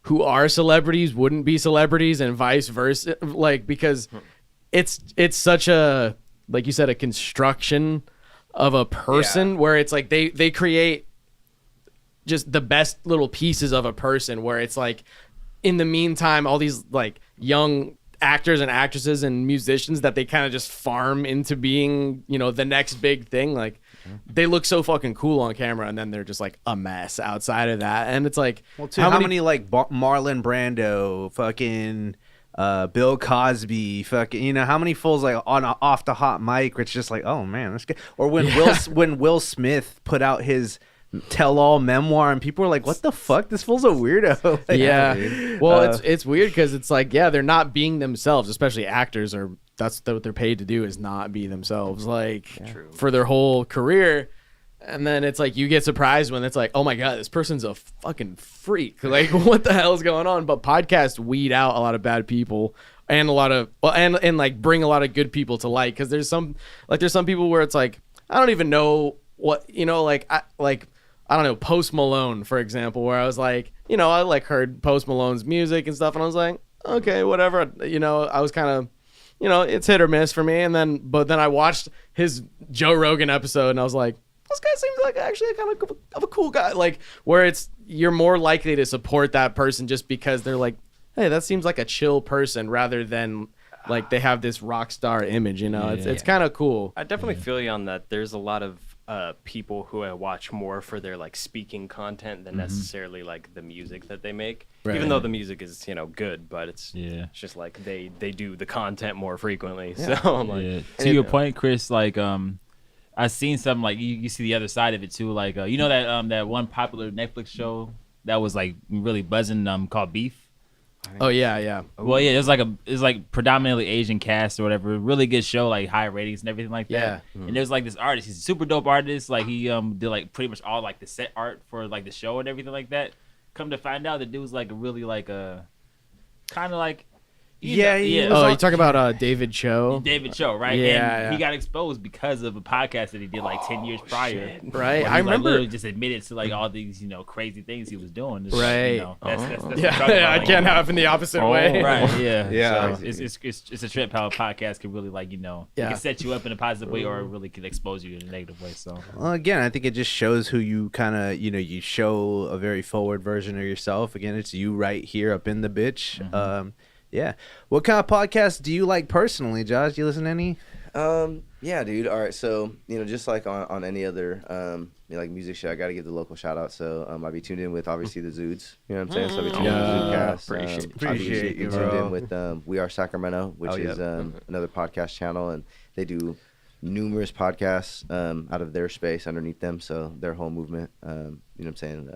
who are celebrities wouldn't be celebrities, and vice versa, like, because it's such a, like you said, a construction of a person where it's like they create just the best little pieces of a person, where it's like, in the meantime, all these like young actors and actresses and musicians that they kind of just farm into being, you know, the next big thing. Like, they look so fucking cool on camera, and then they're just like a mess outside of that. And it's like, how many like Marlon Brando, fucking Bill Cosby, fucking, you know, how many fools like off the hot mic, where it's just like, oh man, that's good. Or when Will Smith put out his tell-all memoir, and people were like, "What the fuck? This fool's a weirdo." Like, yeah. Well, it's weird because it's like, yeah, they're not being themselves, especially actors are. That's what they're paid to do, is not be themselves, like for their whole career. And then it's like you get surprised when it's like, oh my god, this person's a fucking freak. Like, what the hell is going on? But podcasts weed out a lot of bad people and a lot of and like bring a lot of good people to light. Because there's some people where it's like, I don't even know what, I don't know, Post Malone, for example, where I was like, I like heard Post Malone's music and stuff, and I was like, okay, whatever. I was kind of, it's hit or miss for me. But then I watched his Joe Rogan episode, and I was like, this guy seems like actually kind of a cool guy. Like, where you're more likely to support that person just because they're like, hey, that seems like a chill person, rather than like they have this rock star image. It's kind of cool. I definitely feel you on that. There's a lot of people who I watch more for their like speaking content than necessarily like the music that they make. Right. Even though the music is good, but it's just like they do the content more frequently. Yeah. So I'm like, to your point, Chris, like I've seen something like you see the other side of it too. Like that one popular Netflix show that was like really buzzing called Beef. Oh yeah. Well, yeah, it's like predominantly Asian cast or whatever. Really good show, like high ratings and everything like that. Yeah. And there's like this artist. He's a super dope artist. Like he did like pretty much all like the set art for like the show and everything like that. Come to find out, the dude's like a really like a kind of like. Yeah. You talk about David Cho? David Cho, right? Yeah, and he got exposed because of a podcast that he did like 10 years prior. Shit. Right. I remember. Like, literally just admitted to like all these, crazy things he was doing. It's, right. That's I can't happen the opposite way. Right. Yeah. So it's a trip how a podcast can really like, it can set you up in a positive way or it really can expose you in a negative way. So. Well, again, I think it just shows who you kind of, you show a very forward version of yourself. Again, it's you right here up in the bitch. Mm-hmm. Yeah. What kind of podcasts do you like personally, Josh? Do you listen to any? Yeah, dude. All right. So, just like on any other like music show, I got to give the local shout out. So, I'll be tuned in with obviously the Zudes. You know what I'm saying? So, I'll be tuned in with ZUDECAST. Appreciate you, tuned bro. in with We Are Sacramento, which is another podcast channel, and they do numerous podcasts out of their space underneath them. So, their whole movement, you know what I'm saying?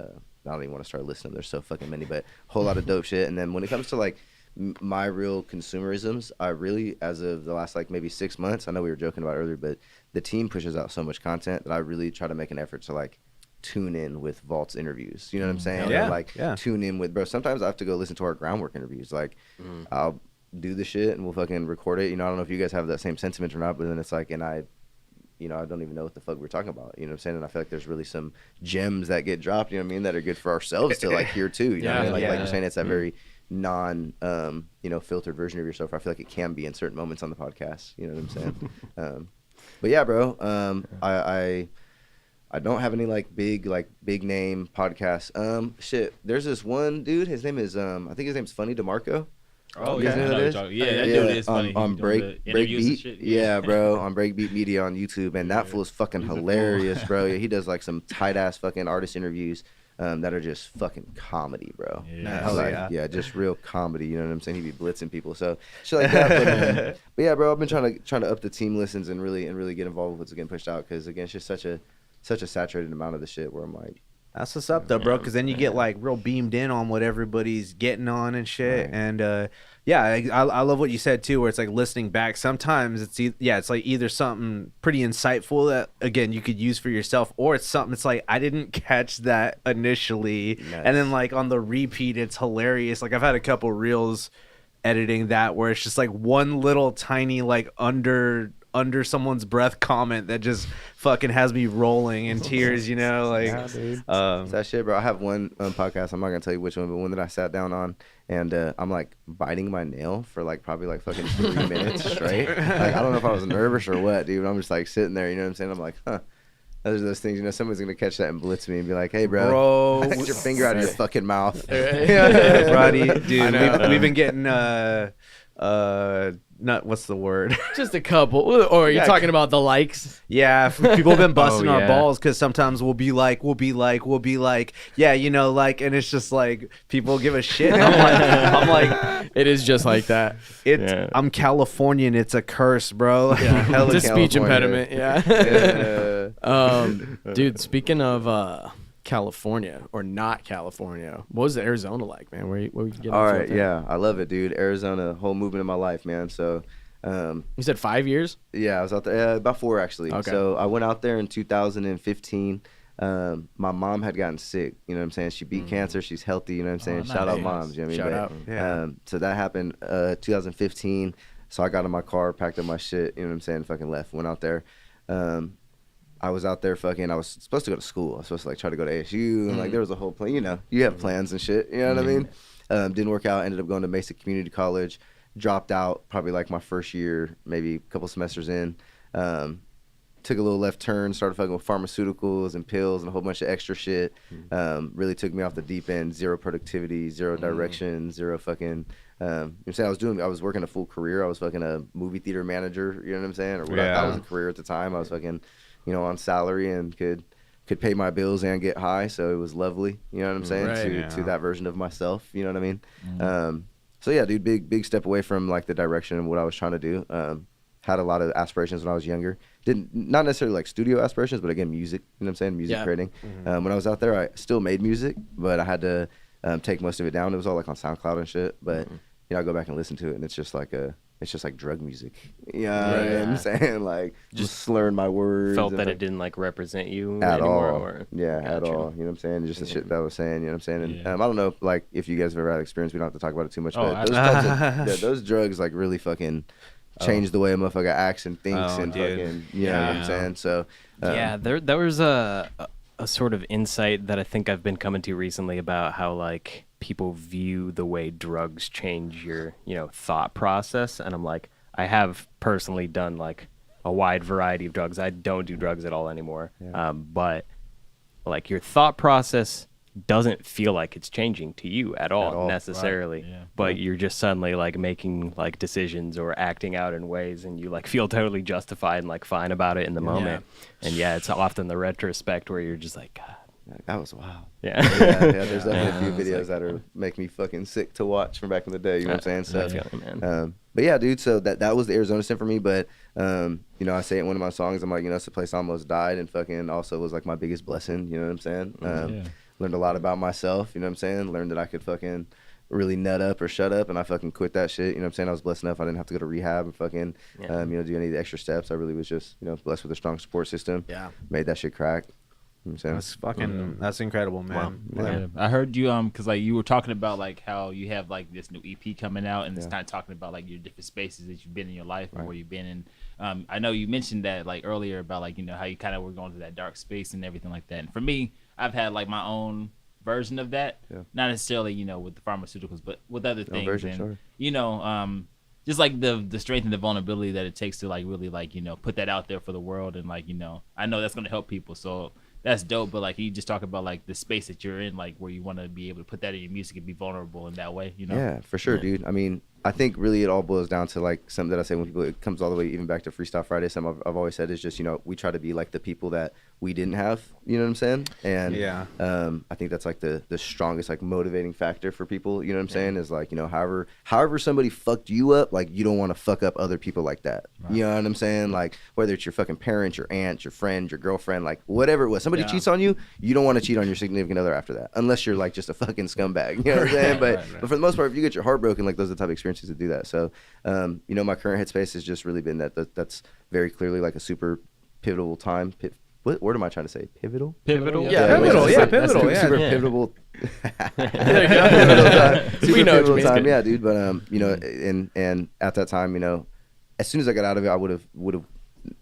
I don't even want to start listing. There's so fucking many, but a whole lot of dope shit. And then when it comes to like my real consumerisms, I really, as of the last like maybe 6 months, I know we were joking about it earlier, but the team pushes out so much content that I really try to make an effort to like tune in with Vault's interviews. You know what I'm saying? Yeah. Tune in with, bro. Sometimes I have to go listen to our groundwork interviews. Like I'll do the shit and we'll fucking record it. I don't know if you guys have that same sentiment or not, but then it's like, and I don't even know what the fuck we're talking about. You know what I'm saying? And I feel like there's really some gems that get dropped, that are good for ourselves to like hear too. You know what I mean? Like you're saying, it's that very non filtered version of yourself. I feel like it can be in certain moments on the podcast. You know what I'm saying? But yeah, bro. I don't have any like big name podcasts. Shit. There's this one dude. His name is I think his name's Funny DeMarco. Oh yeah, that dude is funny. On Breakbeat, yeah, bro, on Breakbeat Media on YouTube, and that fool is fucking hilarious, bro. Yeah, he does like some tight ass fucking artist interviews that are just fucking comedy, bro. Yeah, just real comedy. You know what I'm saying? He be blitzing people, so shit like that. But yeah, bro, I've been trying to up the team listens and really get involved with what's getting pushed out, because again, it's just such a saturated amount of the shit where I'm like. That's what's up, though, bro, because then you get, like, real beamed in on what everybody's getting on and shit. Right. And, I love what you said, too, where it's, like, listening back. Sometimes it's like either something pretty insightful that, again, you could use for yourself, or it's something it's like, I didn't catch that initially. Nice. And then, like, on the repeat, it's hilarious. Like, I've had a couple reels editing that where it's just, like, one little tiny, like, under someone's breath comment that just fucking has me rolling in tears, like dude. That shit, bro. I have one podcast, I'm not gonna tell you which one, but one that I sat down on, and I'm like biting my nail for like probably like fucking 3 minutes straight. Like, I don't know if I was nervous or what, dude. I'm just like sitting there, you know what I'm saying? I'm like, those are those things, somebody's gonna catch that and blitz me and be like, "Hey, bro, get your finger out of your fucking mouth." Roddy, dude, we've been getting what's the word? Just a couple. Or are you talking about the likes? Yeah, people have been busting our balls because sometimes we'll be like, yeah, and it's just like people give a shit. And I'm like, it is just like that. I'm Californian. It's a curse, bro. Yeah. It's a speech impediment. Yeah. Dude, speaking of California or not California. What was Arizona like, man? Where you getting All into right, it there? yeah, I love it, dude. Arizona, whole movement in my life, man. So, You said 5 years? yeah, I was out there about 4 actually. Okay. So I went out there in 2015. My mom had gotten sick. You know what I'm saying? She beat cancer. She's healthy. You know what I'm saying? nice. Shout out moms. You know what I mean? Shout But, out. Yeah. So that happened 2015. So I got in my car, packed up my shit. You know what I'm saying? Fucking left. Went out there. I was out there fucking. I was supposed to go to school. I was supposed to like try to go to ASU and like there was a whole plan. You know, you have plans and shit. You know what I mean? Didn't work out. Ended up going to Mesa Community College. Dropped out probably like my first year, maybe a couple semesters in. Took a little left turn, started fucking with pharmaceuticals and pills and a whole bunch of extra shit. Really took me off the deep end. Zero productivity, zero direction, zero fucking. You know what I'm saying? I was working a full career. I was fucking a movie theater manager. You know what I'm saying? Or what I thought was a career at the time. I was fucking, on salary and could pay my bills and get high. So it was lovely. You know what I'm saying? Right, To that version of myself. You know what I mean? So yeah, dude, big step away from like the direction of what I was trying to do. Had a lot of aspirations when I was younger. Not necessarily like studio aspirations, but again, music. You know what I'm saying? Music creating. When I was out there, I still made music, but I had to take most of it down. It was all like on SoundCloud and shit. But I go back and listen to it, and it's just like drug music. You know what I'm saying? Like just slurring my words. Felt and, that like, it didn't like represent you at anymore. all. Or... Yeah, at Gotcha. all. You know what I'm saying? Just the shit that I was saying. You know what I'm saying? And Yeah. I don't know, like if you guys have ever had experience. We don't have to talk about it too much. Oh, But those drugs like really fucking change the way a motherfucker acts and thinks and dude. fucking. You know what I'm saying? So Yeah, there was a sort of insight that I think I've been coming to recently about how like people view the way drugs change your thought process, and I'm like, I have personally done like a wide variety of drugs. I don't do drugs at all anymore, but like your thought process doesn't feel like it's changing to you at all necessarily. Right. Yeah. But you're just suddenly like making like decisions or acting out in ways, and you like feel totally justified and like fine about it in the moment. And it's often the retrospect where you're just like, God, that was wild. yeah. There's definitely a few videos that are make me fucking sick to watch from back in the day. You know what I'm saying? So, I feel it, man. but yeah, dude. So that was the Arizona stint for me. But I say it in one of my songs. I'm like, it's a place I almost died, and fucking also was like my biggest blessing. You know what I'm saying? Learned a lot about myself. You know what I'm saying? Learned that I could fucking really nut up or shut up, and I fucking quit that shit. You know what I'm saying? I was blessed enough I didn't have to go to rehab and fucking do any of the extra steps. I really was just blessed with a strong support system. Yeah. Made that shit crack. You know what I'm saying? That's fucking. That's incredible, man. Wow. Yeah. I heard you because like you were talking about like how you have like this new EP coming out, and it's kind of talking about like your different spaces that you've been in your life and where you've been in. I know you mentioned that like earlier about like how you kind of were going to that dark space and everything like that. And for me, I've had like my own version of that, not necessarily with the pharmaceuticals, but with other things. Version, and just like the strength and the vulnerability that it takes to like really like put that out there for the world, and like I know that's going to help people, so that's dope. But like you just talk about like the space that you're in, like where you want to be able to put that in your music and be vulnerable in that way. Yeah, for sure, dude. I mean, I think really it all boils down to like something that I say when people, it comes all the way even back to Freestyle Friday. Something I've always said is just, we try to be like the people that we didn't have, you know what I'm saying? And I think that's like the strongest like motivating factor for people, you know what I'm saying? Is like, however somebody fucked you up, like you don't want to fuck up other people like that. Right. You know what I'm saying? Like whether it's your fucking parents, your aunt, your friend, your girlfriend, like whatever it was, somebody cheats on you, you don't want to cheat on your significant other after that, unless you're like just a fucking scumbag, you know what I'm saying? But for the most part, if you get your heart broken, like those are the type of experiences to do that. So, my current headspace has just really been that's very clearly like a super pivotal time. What word am I trying to say? Pivotal? Pivotal. Yeah, pivotal. Yeah, pivotal. Super, Yeah. super Yeah. pivotal. There you go. Super We know what you pivotal mean. time. Yeah, dude. But and at that time, as soon as I got out of it, I would have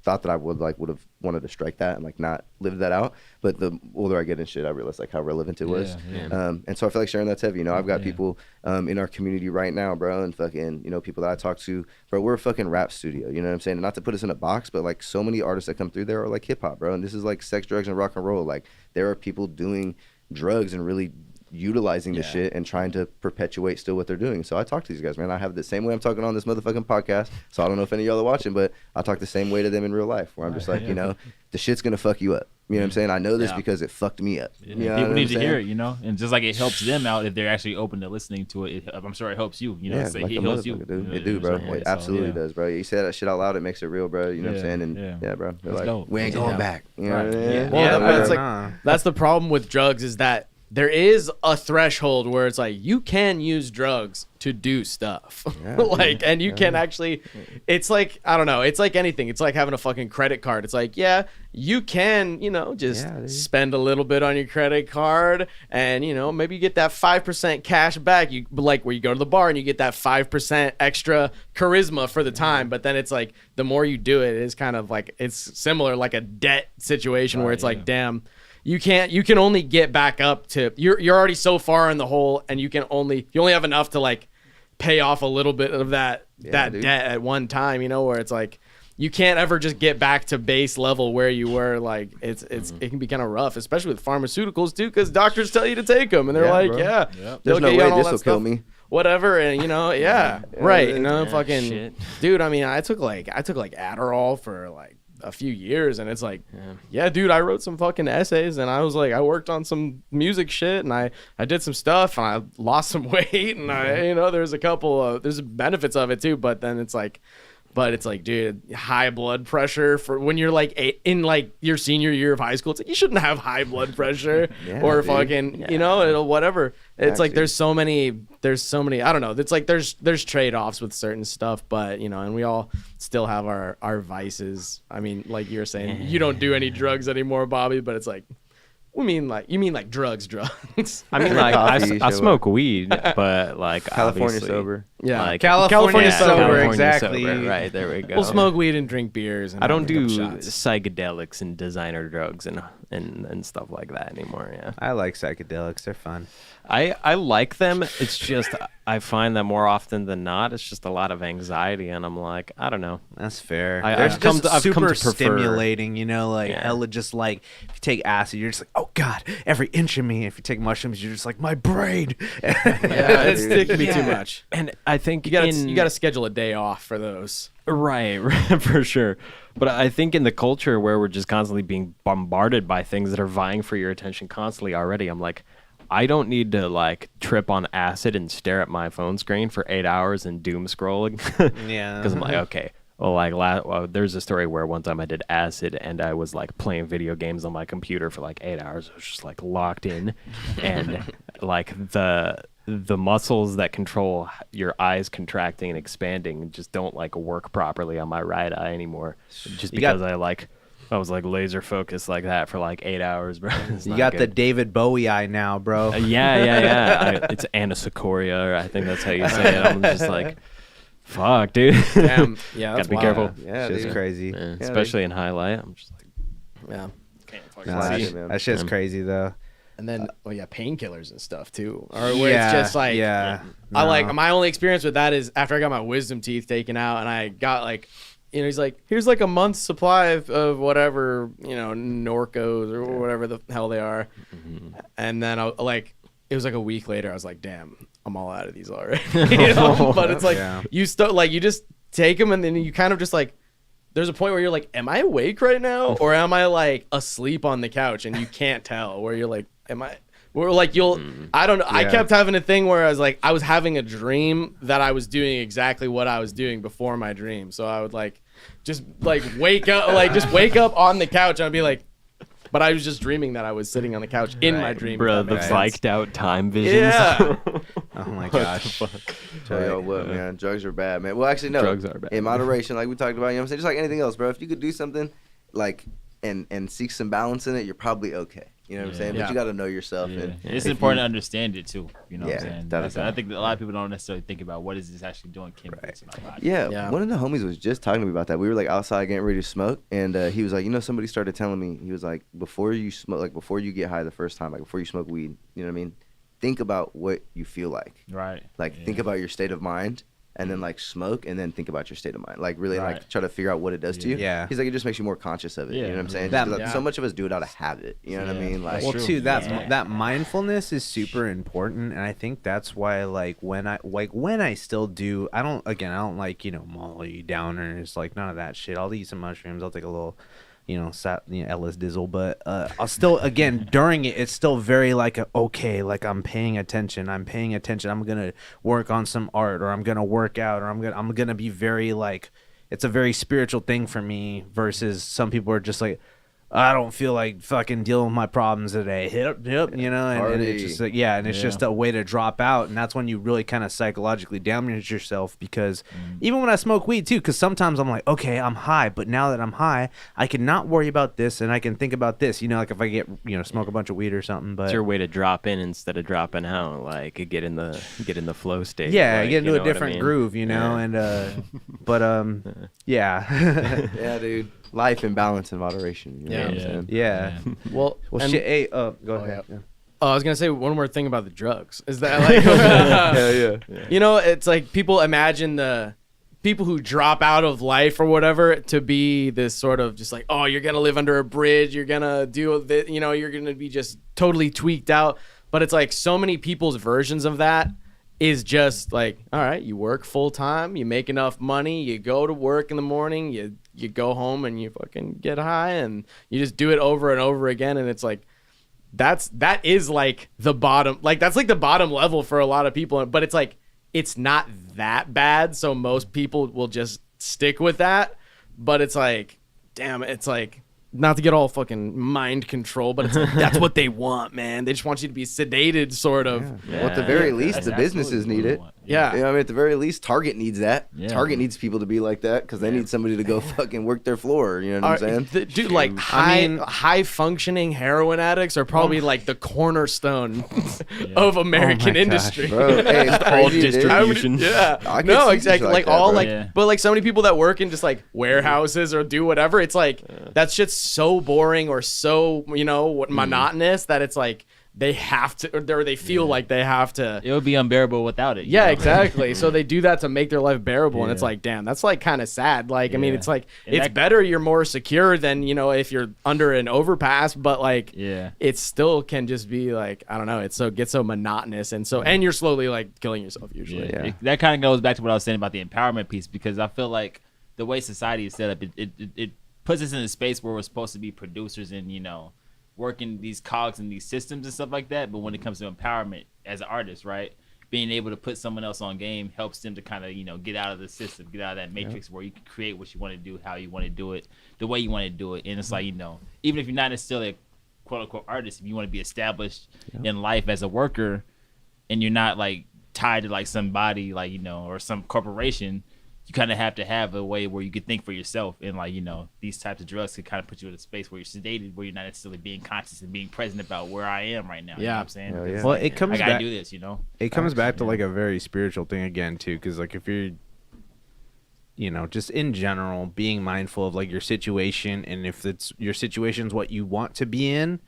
thought that I would have wanted to strike that and like not live that out. But the older I get in shit, I realize like how relevant it was. And so I feel like sharing that's heavy. I've got people in our community right now, bro, and fucking people that I talk to, bro. We're a fucking rap studio. You know what I'm saying? And not to put us in a box, but like so many artists that come through there are like hip hop, bro. And this is like sex, drugs, and rock and roll. Like there are people doing drugs and really utilizing the shit and trying to perpetuate still what they're doing. So I talk to these guys, man. I have the same way I'm talking on this motherfucking podcast. So I don't know if any of y'all are watching, but I talk the same way to them in real life, where I'm just like, you know, the shit's gonna fuck you up. You know what I'm saying? I know this because it fucked me up. Yeah. You know People need to hear it, you know, and just like it helps them out if they're actually open to listening to it. I'm sure it helps you. You know, Yeah, it's like like it a helps you. motherfucker, dude. It do, bro. It absolutely does, bro. You say that shit out loud, it makes it real, bro. You know what I'm saying? And yeah, bro. They're That's like, dope. we ain't going back. You know what I mean? Yeah. Well, but it's like that's the problem with drugs is that there is a threshold where it's like you can use drugs to do stuff. Like, and you can actually, it's like, I don't know, it's like anything. It's like having a fucking credit card. It's like, yeah, you can, you know, just spend a little bit on your credit card and, you know, maybe you get that 5% cash back. You like where you go to the bar and you get that 5% extra charisma for the time. But then it's like, the more you do it, it's kind of like, it's similar, like a debt situation where it's like, damn, you can only get back up to, you're already so far in the hole and you only have enough to like pay off a little bit of that debt at one time, you know, where it's like, you can't ever just get back to base level where you were. Like it can be kind of rough, especially with pharmaceuticals too, because doctors tell you to take them and they're like, there's no way this will kill me. Whatever, and you know, right, you know, fucking shit. Dude. I mean, I took like Adderall for like a few years, and it's like, dude, I wrote some fucking essays, and I was like, I worked on some music shit, and I did some stuff, and I lost some weight, and I, you know, there's a couple of there's benefits of it too, but then it's like, dude, high blood pressure for when you're like in like your senior year of high school. It's like you shouldn't have high blood pressure or fucking, you know, whatever. It's like there's so many. I don't know. It's like there's trade-offs with certain stuff, but you know, and we all still have our vices. I mean, like you were saying, you don't do any drugs anymore, Bobby, but it's like, you mean like drugs. I mean, like I smoke weed, but like California sober. Yeah, like, California sober. California Exactly. sober. Right, there we go. We'll smoke weed and drink beers. And I don't do shots. psychedelics and designer drugs and stuff like that anymore. Yeah, I like psychedelics. They're fun. I like them. It's just I find that more often than not, it's just a lot of anxiety, and I'm like, I don't know. That's fair. I've come to prefer stimulating, you know, like hella just like if you take acid, you're just like, oh god, every inch of me. If you take mushrooms, you're just like my brain. It's sticking me too much. And I think you gotta schedule a day off for those. Right, for sure. But I think in the culture where we're just constantly being bombarded by things that are vying for your attention constantly already, I'm like, I don't need to like trip on acid and stare at my phone screen for 8 hours and doom scrolling. Because I'm like, okay. Well, like there's a story where one time I did acid and I was like playing video games on my computer for like 8 hours. I was just like locked in, and like the muscles that control your eyes contracting and expanding just don't like work properly on my right eye anymore. Just because I was like laser focused like that for like 8 hours, bro. You got the David Bowie eye now, bro. Yeah. It's Anasacoria, I think that's how you say it. I'm just like, fuck, dude. Damn. Yeah, gotta be careful. Yeah, shit's crazy. Yeah, especially in highlight. I'm just like, that shit's crazy though. And then, painkillers and stuff too. Or where it's just like, I like my only experience with that is after I got my wisdom teeth taken out, and I got like, you know, he's like, here's like a month's supply of whatever, you know, Norcos or whatever the hell they are. Mm-hmm. And then it was like a week later, I was like, damn, I'm all out of these already. You know? But it's like, you just take them, and then you kind of just like, there's a point where you're like, am I awake right now? Or am I like asleep on the couch? And you can't tell, where you're like, I don't know. I kept having a thing where I was having a dream that I was doing exactly what I was doing before my dream. So I would just wake up on the couch, and I'd be like, but I was just dreaming that I was sitting on the couch in my dream. Bro, the psyched out time visions. Yeah. Oh my gosh. Tell y'all what, man, drugs are bad, man. Well, actually, no. Drugs are bad. In moderation, like we talked about, you know what I'm saying? Just like anything else, bro. If you could do something like and seek some balance in it, you're probably okay. You know what I'm saying? But you got to know yourself. Yeah. And it's important to understand it too. You know what I'm saying? I think that a lot of people don't necessarily think about what is this actually doing chemicals in our body. Yeah, one of the homies was just talking to me about that. We were like outside getting ready to smoke, and he was like, you know, somebody started telling me, he was like, before you smoke, like before you get high the first time, like before you smoke weed, you know what I mean? Think about what you feel like. Right. Like think about your state of mind, and then like smoke and then think about your state of mind, like really like try to figure out what it does to you. Yeah. He's like, it just makes you more conscious of it. You know what I'm saying? So much of us do it out of habit. You know what I mean? Like, well, too, that mindfulness is super important, and I think that's why when I still do, I don't like, you know, Molly downers, like none of that shit. I'll eat some mushrooms. I'll take a little, Ellis Dizzle, but I'll still, again, during it, it's still very like, okay, like I'm paying attention. I'm gonna work on some art, or I'm gonna work out, or I'm gonna be very like, it's a very spiritual thing for me. Versus some people are just like, I don't feel like fucking dealing with my problems today. Yep, you know, and it's just like, and it's just a way to drop out, and that's when you really kind of psychologically damage yourself. Because even when I smoke weed too, because sometimes I'm like, okay, I'm high, but now that I'm high, I can not worry about this, and I can think about this. You know, like if I get smoke a bunch of weed or something. But it's your way to drop in instead of dropping out, like get in the flow state. Yeah, like, get into a different groove, you know, and yeah, dude. Life in balance and moderation. You know what I'm saying? Yeah. Well, shit. Hey, go ahead. Yeah. I was gonna say one more thing about the drugs. Is that like, you know, it's like people imagine the people who drop out of life or whatever to be this sort of just like, oh, you're gonna live under a bridge, you're gonna do this, you know, you're gonna be just totally tweaked out. But it's like so many people's versions of that is just like, all right, you work full time, you make enough money, you go to work in the morning, you go home and you fucking get high, and you just do it over and over again. And it's like, that is like the bottom, like that's like the bottom level for a lot of people. But it's like, it's not that bad. So most people will just stick with that. But it's like, damn, it's like, not to get all fucking mind control, but it's like, that's what they want, man. They just want you to be sedated, sort of. Well, at the very least, the businesses need it. Yeah. You know, I mean, at the very least, Target needs that. Yeah. Target needs people to be like that because they need somebody to go fucking work their floor. You know what I'm saying? Dude, like high funcking heroin addicts are probably like the cornerstone of American industry. Bro, hey, it's all crazy, distribution. Yeah. No, exactly. Like all like, but like so many people that work in just like warehouses or do whatever, it's like that shit's so boring or so, you know, monotonous that it's like they have to, or they feel like they have to. It would be unbearable without it. Yeah, exactly. So they do that to make their life bearable, and it's like, damn, that's like kind of sad. Like, I mean, it's like it's better you're more secure than, you know, if you're under an overpass, but like, it still can just be like, I don't know, it gets so monotonous, and so and you're slowly like killing yourself usually. That kind of goes back to what I was saying about the empowerment piece, because I feel like the way society is set up, it puts us in a space where we're supposed to be producers and, you know, working these cogs and these systems and stuff like that. But when it comes to empowerment as an artist, right, being able to put someone else on game helps them to kind of, you know, get out of the system, get out of that matrix where you can create what you want to do, how you want to do it, the way you want to do it. And it's like, you know, even if you're not necessarily a quote unquote artist, if you want to be established in life as a worker and you're not like tied to like somebody, like, you know, or some corporation, you kind of have to have a way where you could think for yourself. And like, you know, these types of drugs could kind of put you in a space where you're sedated, where you're not necessarily being conscious and being present about where I am right now. You know what I'm saying? Well, it comes I gotta back, do this, you know? It comes back to like a very spiritual thing again too, because like if you're, you know, just in general being mindful of like your situation, and if it's your situation's what you want to be in,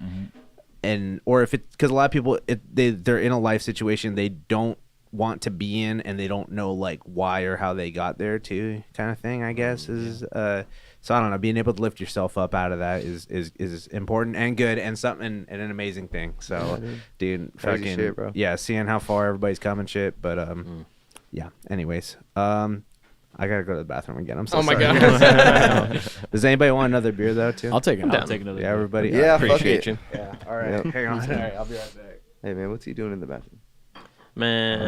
and or if it, because a lot of people they're in a life situation they don't want to be in, and they don't know like why or how they got there too, kind of thing, I guess is so I don't know, being able to lift yourself up out of that is important and good and something and an amazing thing. So dude, fucking shit, bro. Seeing how far everybody's coming shit, but anyways, I gotta go to the bathroom again. I'm so sorry. My god. Does anybody want another beer though too? I'll take it. I'll take another. Yeah, everybody. Yeah, appreciate you. Yeah, all right. Hang on. All right, I'll be right back. Hey man, what's he doing in the bathroom? Man,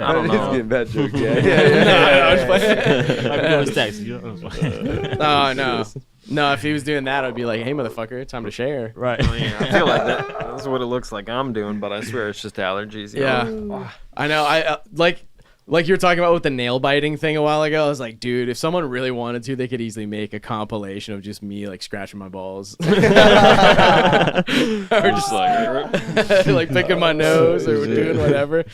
I don't He's know. getting bad jokes. No, if he was doing that, I'd be like, hey, motherfucker, time to share. Right. I mean, I feel like that's what it looks like I'm doing, but I swear it's just allergies. You know? I know. I like you were talking about with the nail biting thing a while ago. I was like, dude, if someone really wanted to, they could easily make a compilation of just me like scratching my balls, or just like picking my nose or doing whatever.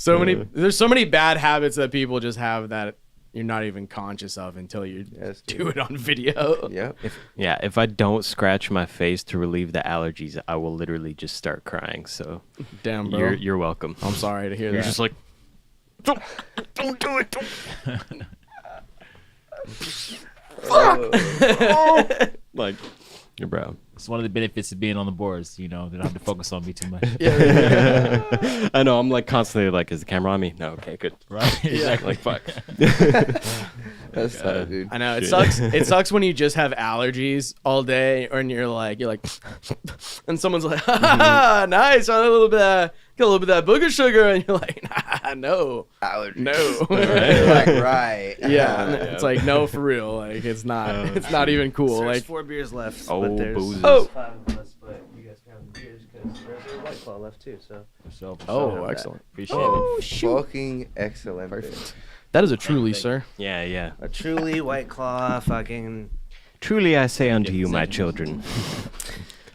There's so many bad habits that people just have that you're not even conscious of until you do it on video. If I don't scratch my face to relieve the allergies, I will literally just start crying. So damn, bro, you're welcome. I'm sorry to hear that. You're just like, Don't do it. Like, your bro. It's one of the benefits of being on the boards. You know, they don't have to focus on me too much. I know. I'm like constantly like, is the camera on me? No. Okay, good. Right? Exactly. Like, fuck. That's tight, dude. I know it sucks. It sucks when you just have allergies all day, or you're like, and someone's like, nice, got a little bit of that booger sugar, and you're like, nah, no, Allergies. no. Like, right. Yeah, it's like, no, for real. Like, it's not even cool. There's Like, 4 beers left. Oh, but there's boozes. 5 of us, but you guys can have the beers because there's a White Claw left too. So For oh, sure. excellent. Appreciate Oh, it. fucking excellent. Perfect. That is a truly, sir. Yeah, yeah. a truly White Claw, fucking. Truly, I say unto you, my children,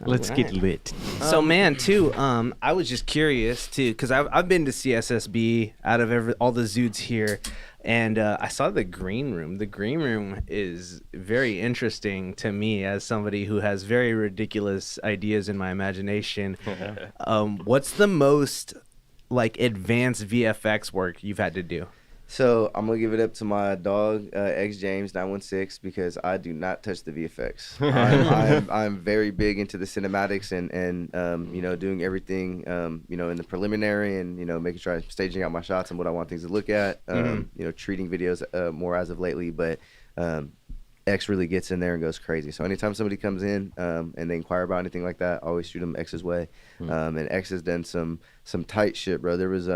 let's get lit. So man, too, I was just curious too, because I've been to CSSB out of all the Zudes here, and I saw the green room. The green room is very interesting to me as somebody who has very ridiculous ideas in my imagination. What's the most like advanced VFX work you've had to do? So I'm gonna give it up to my dog, X James 916, because I do not touch the VFX. I'm very big into the cinematics and you know, doing everything you know, in the preliminary and you know, making sure I'm staging out my shots and what I want things to look at. You know, treating videos more as of lately, but X really gets in there and goes crazy. So anytime somebody comes in and they inquire about anything like that, I always shoot them X's way. And X has done some tight shit, bro. There was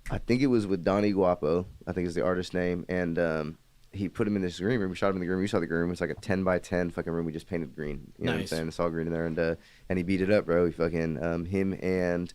I think it was with Donnie Guapo, I think is the artist's name, and he put him in this green room. We shot him in the green room. You saw the green room. It's like a 10 by 10 fucking room. We just painted green. You know what I'm saying? It's all green in there, and he beat it up, bro. He fucking him and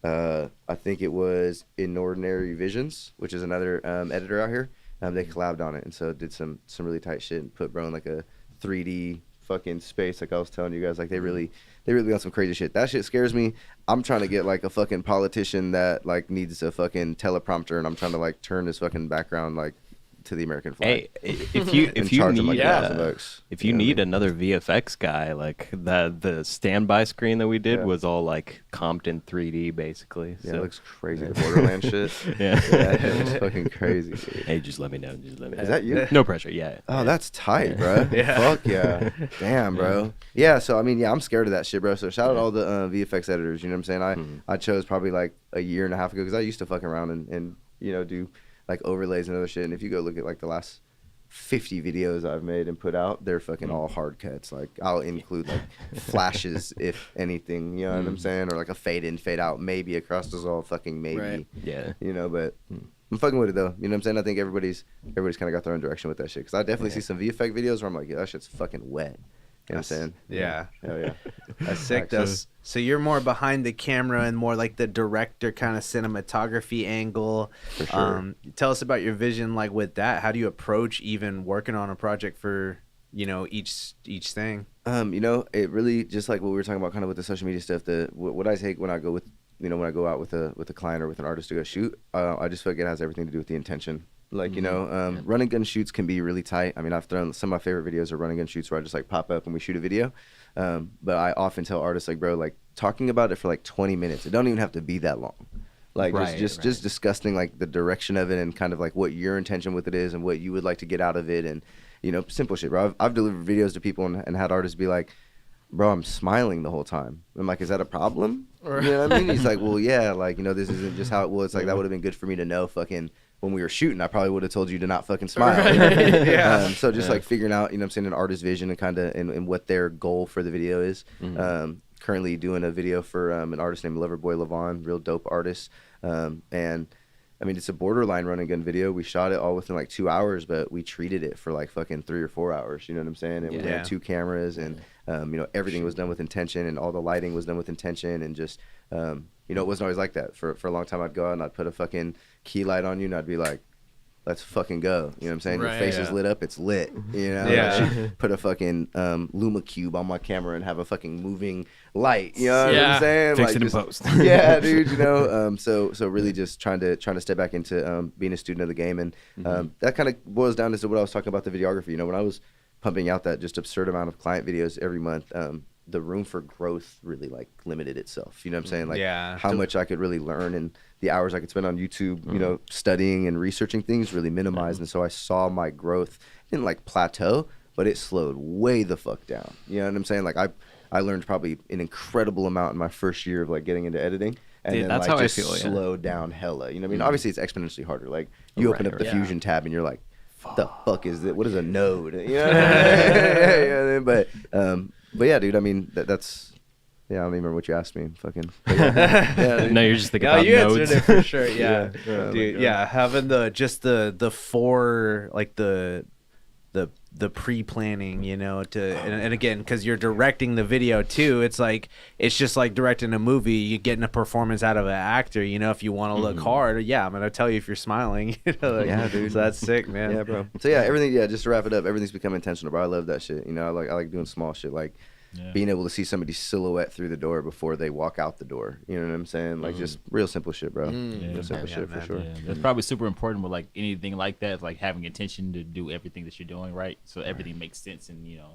I think it was In Ordinary Visions, which is another editor out here. They collabed on it, and so did some really tight shit and put bro in like a 3D fucking space, like I was telling you guys. Like they really got some crazy shit. That shit scares me. I'm trying to get like a fucking politician that like needs a fucking teleprompter, and I'm trying to like turn this fucking background like to the American flag. Hey, if you need if you need know another VFX guy, like the standby screen that we did was all like comped in 3D basically. Yeah, so. it looks crazy. The Borderland shit. Yeah, it looks fucking crazy. Dude. Hey, just let me know. Is that you? No pressure. Yeah. Oh, that's tight, bro. Fuck yeah. Damn, bro. Yeah, so I mean, yeah, I'm scared of that shit, bro. So shout out all the VFX editors. You know what I'm saying? I chose probably like a year and a half ago because I used to fuck around and you know do like overlays and other shit. And if you go look at like the last 50 videos I've made and put out, they're fucking all hard cuts. Like I'll include like flashes if anything, you know what I'm saying, or like a fade in, fade out, maybe across the all fucking maybe. Right. Yeah. You know, but I'm fucking with it though. You know what I'm saying? I think everybody's kind of got their own direction with that shit. Because I definitely see some VFX videos where I'm like, yeah, that shit's fucking wet. You know what I'm saying? Yeah. Hell yeah. That's sick. So you're more behind the camera and more like the director kind of cinematography angle. For sure. Tell us about your vision, like with that. How do you approach even working on a project for, you know, each thing? You know, it really just like what we were talking about, kind of with the social media stuff. What I take when I go with, you know, when I go out with a client or with an artist to go shoot, I just feel like it has everything to do with the intention. Like, you know, run and gun shoots can be really tight. I mean, I've thrown some of my favorite videos are run and gun shoots where I just like pop up and we shoot a video. But I often tell artists like, bro, like talking about it for like 20 minutes. It don't even have to be that long. Like just discussing like the direction of it and kind of like what your intention with it is and what you would like to get out of it. And, you know, simple shit, bro. I've delivered videos to people and had artists be like, bro, I'm smiling the whole time. I'm like, is that a problem? You know what I mean? He's like, well, yeah, like, you know, this isn't just how it was. Like, that would have been good for me to know fucking when we were shooting. I probably would have told you to not fucking smile. Right. Yeah. So just like figuring out, you know what I'm saying, an artist's vision and kind of and what their goal for the video is. Currently doing a video for an artist named Loverboy Levon, real dope artist. And I mean, it's a borderline run and gun video. We shot it all within like 2 hours, but we treated it for like fucking 3 or 4 hours. You know what I'm saying? And we had 2 cameras and, you know, everything was done with intention and all the lighting was done with intention and just, you know, it wasn't always like that. For a long time, I'd go out and I'd put a fucking key light on you and I'd be like, let's fucking go. You know what I'm saying? Your face is lit up. It's lit. You know? Yeah. Put a fucking Luma cube on my camera and have a fucking moving light. You know what I'm saying? Fix like it in just, post. Yeah, dude. You know. So really just trying to step back into being a student of the game, and that kind of boils down to what I was talking about the videography. You know, when I was pumping out that just absurd amount of client videos every month, the room for growth really like limited itself. You know what I'm saying? Like Yeah. how much I could really learn and the hours I could spend on YouTube, you know, studying and researching things really minimized. And so I saw my growth didn't like plateau, but it slowed way the fuck down. You know what I'm saying? Like I learned probably an incredible amount in my first year of like getting into editing. And Dude, then that's like how I just feel, yeah. slowed down hella. You know what I mean? Obviously it's exponentially harder. Like you open up the Fusion tab and you're like, the fuck is it? What is a node? You know what I mean? But yeah, dude, I mean that's yeah, I don't even remember what you asked me. Fucking yeah, dude. No, you're just thinking No, about you nodes. answered it for sure. Yeah, Yeah. dude. Yeah, having the four like the pre-planning, you know, and again, because you're directing the video too, it's like it's just like directing a movie. You're getting a performance out of an actor, you know. If you want to look hard, yeah, I'm gonna tell you if you're smiling. You know, like, Yeah, dude. So that's sick, man. Yeah, bro. So yeah, everything. Yeah, just to wrap it up, everything's become intentional, bro. I love that shit. You know, I like doing small shit, like being able to see somebody's silhouette through the door before they walk out the door. You know what I'm saying? Like just real simple shit, bro. Real simple shit for sure. Yeah, that's probably super important with like anything like that. It's like having intention to do everything that you're doing right, so everything makes sense, and you know,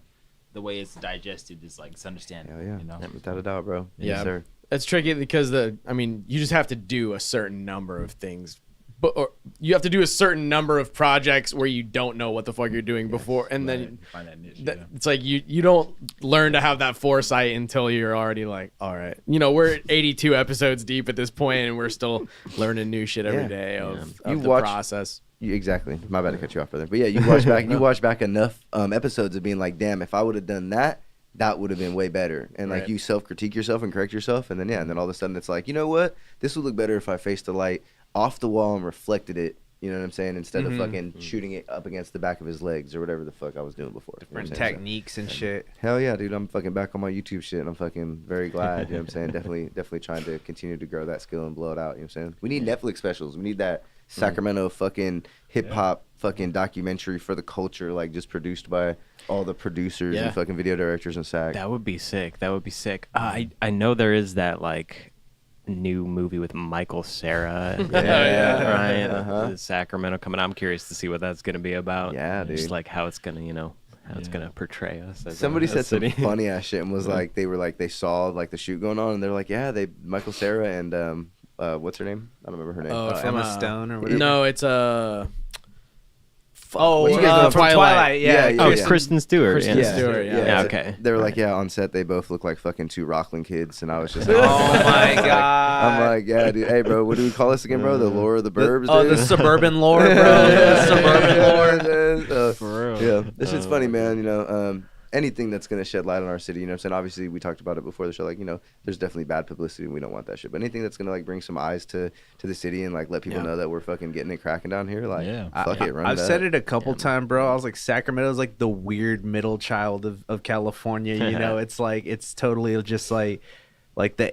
the way it's digested is like it's understandable. Hell yeah, you know, without a doubt, bro. Yeah. Yes, sir. It's tricky because you just have to do a certain number of things, or you have to do a certain number of projects where you don't know what the fuck you're doing before, and then find that niche. it's like you don't learn to have that foresight until you're already like, all right, you know, we're 82 episodes deep at this point, and we're still learning new shit every day of the process. Exactly. My bad to cut you off, brother. But yeah, you watch back enough episodes of being like, damn, if I would have done that, that would have been way better. And like you self-critique yourself and correct yourself, and then and then all of a sudden it's like, you know what? This would look better if I faced the light off the wall and reflected it. You know what I'm saying? Instead of fucking shooting it up against the back of his legs or whatever the fuck I was doing before. Different techniques and shit. Hell yeah, dude. I'm fucking back on my YouTube shit, and I'm fucking very glad. You know what I'm saying? Definitely trying to continue to grow that skill and blow it out. You know what I'm saying? We need Netflix specials. We need that Sacramento fucking hip-hop fucking documentary for the culture, like just produced by all the producers and fucking video directors and SAG. That would be sick. I know there is that like new movie with Michael Cera and Ryan Sacramento coming out. I'm curious to see what that's gonna be about. Yeah, dude. Just like how it's gonna, you know, how it's gonna portray us. As Somebody said some city. funny ass shit and was like, they saw like the shoot going on, and they're like, yeah, Michael Cera and what's her name? I don't remember her name. Emma Stone or whatever. No, it's What you guys know from Twilight. Yeah. Oh, Kristen Stewart. Kristen Stewart. Yeah. Okay. They were like, yeah, on set they both look like fucking two Rockland kids, and I was just like, Oh my god. I'm like, yeah, dude. Hey, bro, what do we call this again, bro? The lore of the burbs, Oh, dude? the suburban lore, bro. The suburban lore. For real. Yeah, this shit's funny, man. You know, anything that's gonna shed light on our city. You know what I'm saying? Obviously, we talked about it before the show. Like, you know, there's definitely bad publicity, and we don't want that shit. But anything that's gonna like bring some eyes to the city and like let people know that we're fucking getting it cracking down here. Like, fuck it, run I've that. said it a couple times, bro. I was like, Sacramento's like the weird middle child of California. You know, it's like it's totally just like the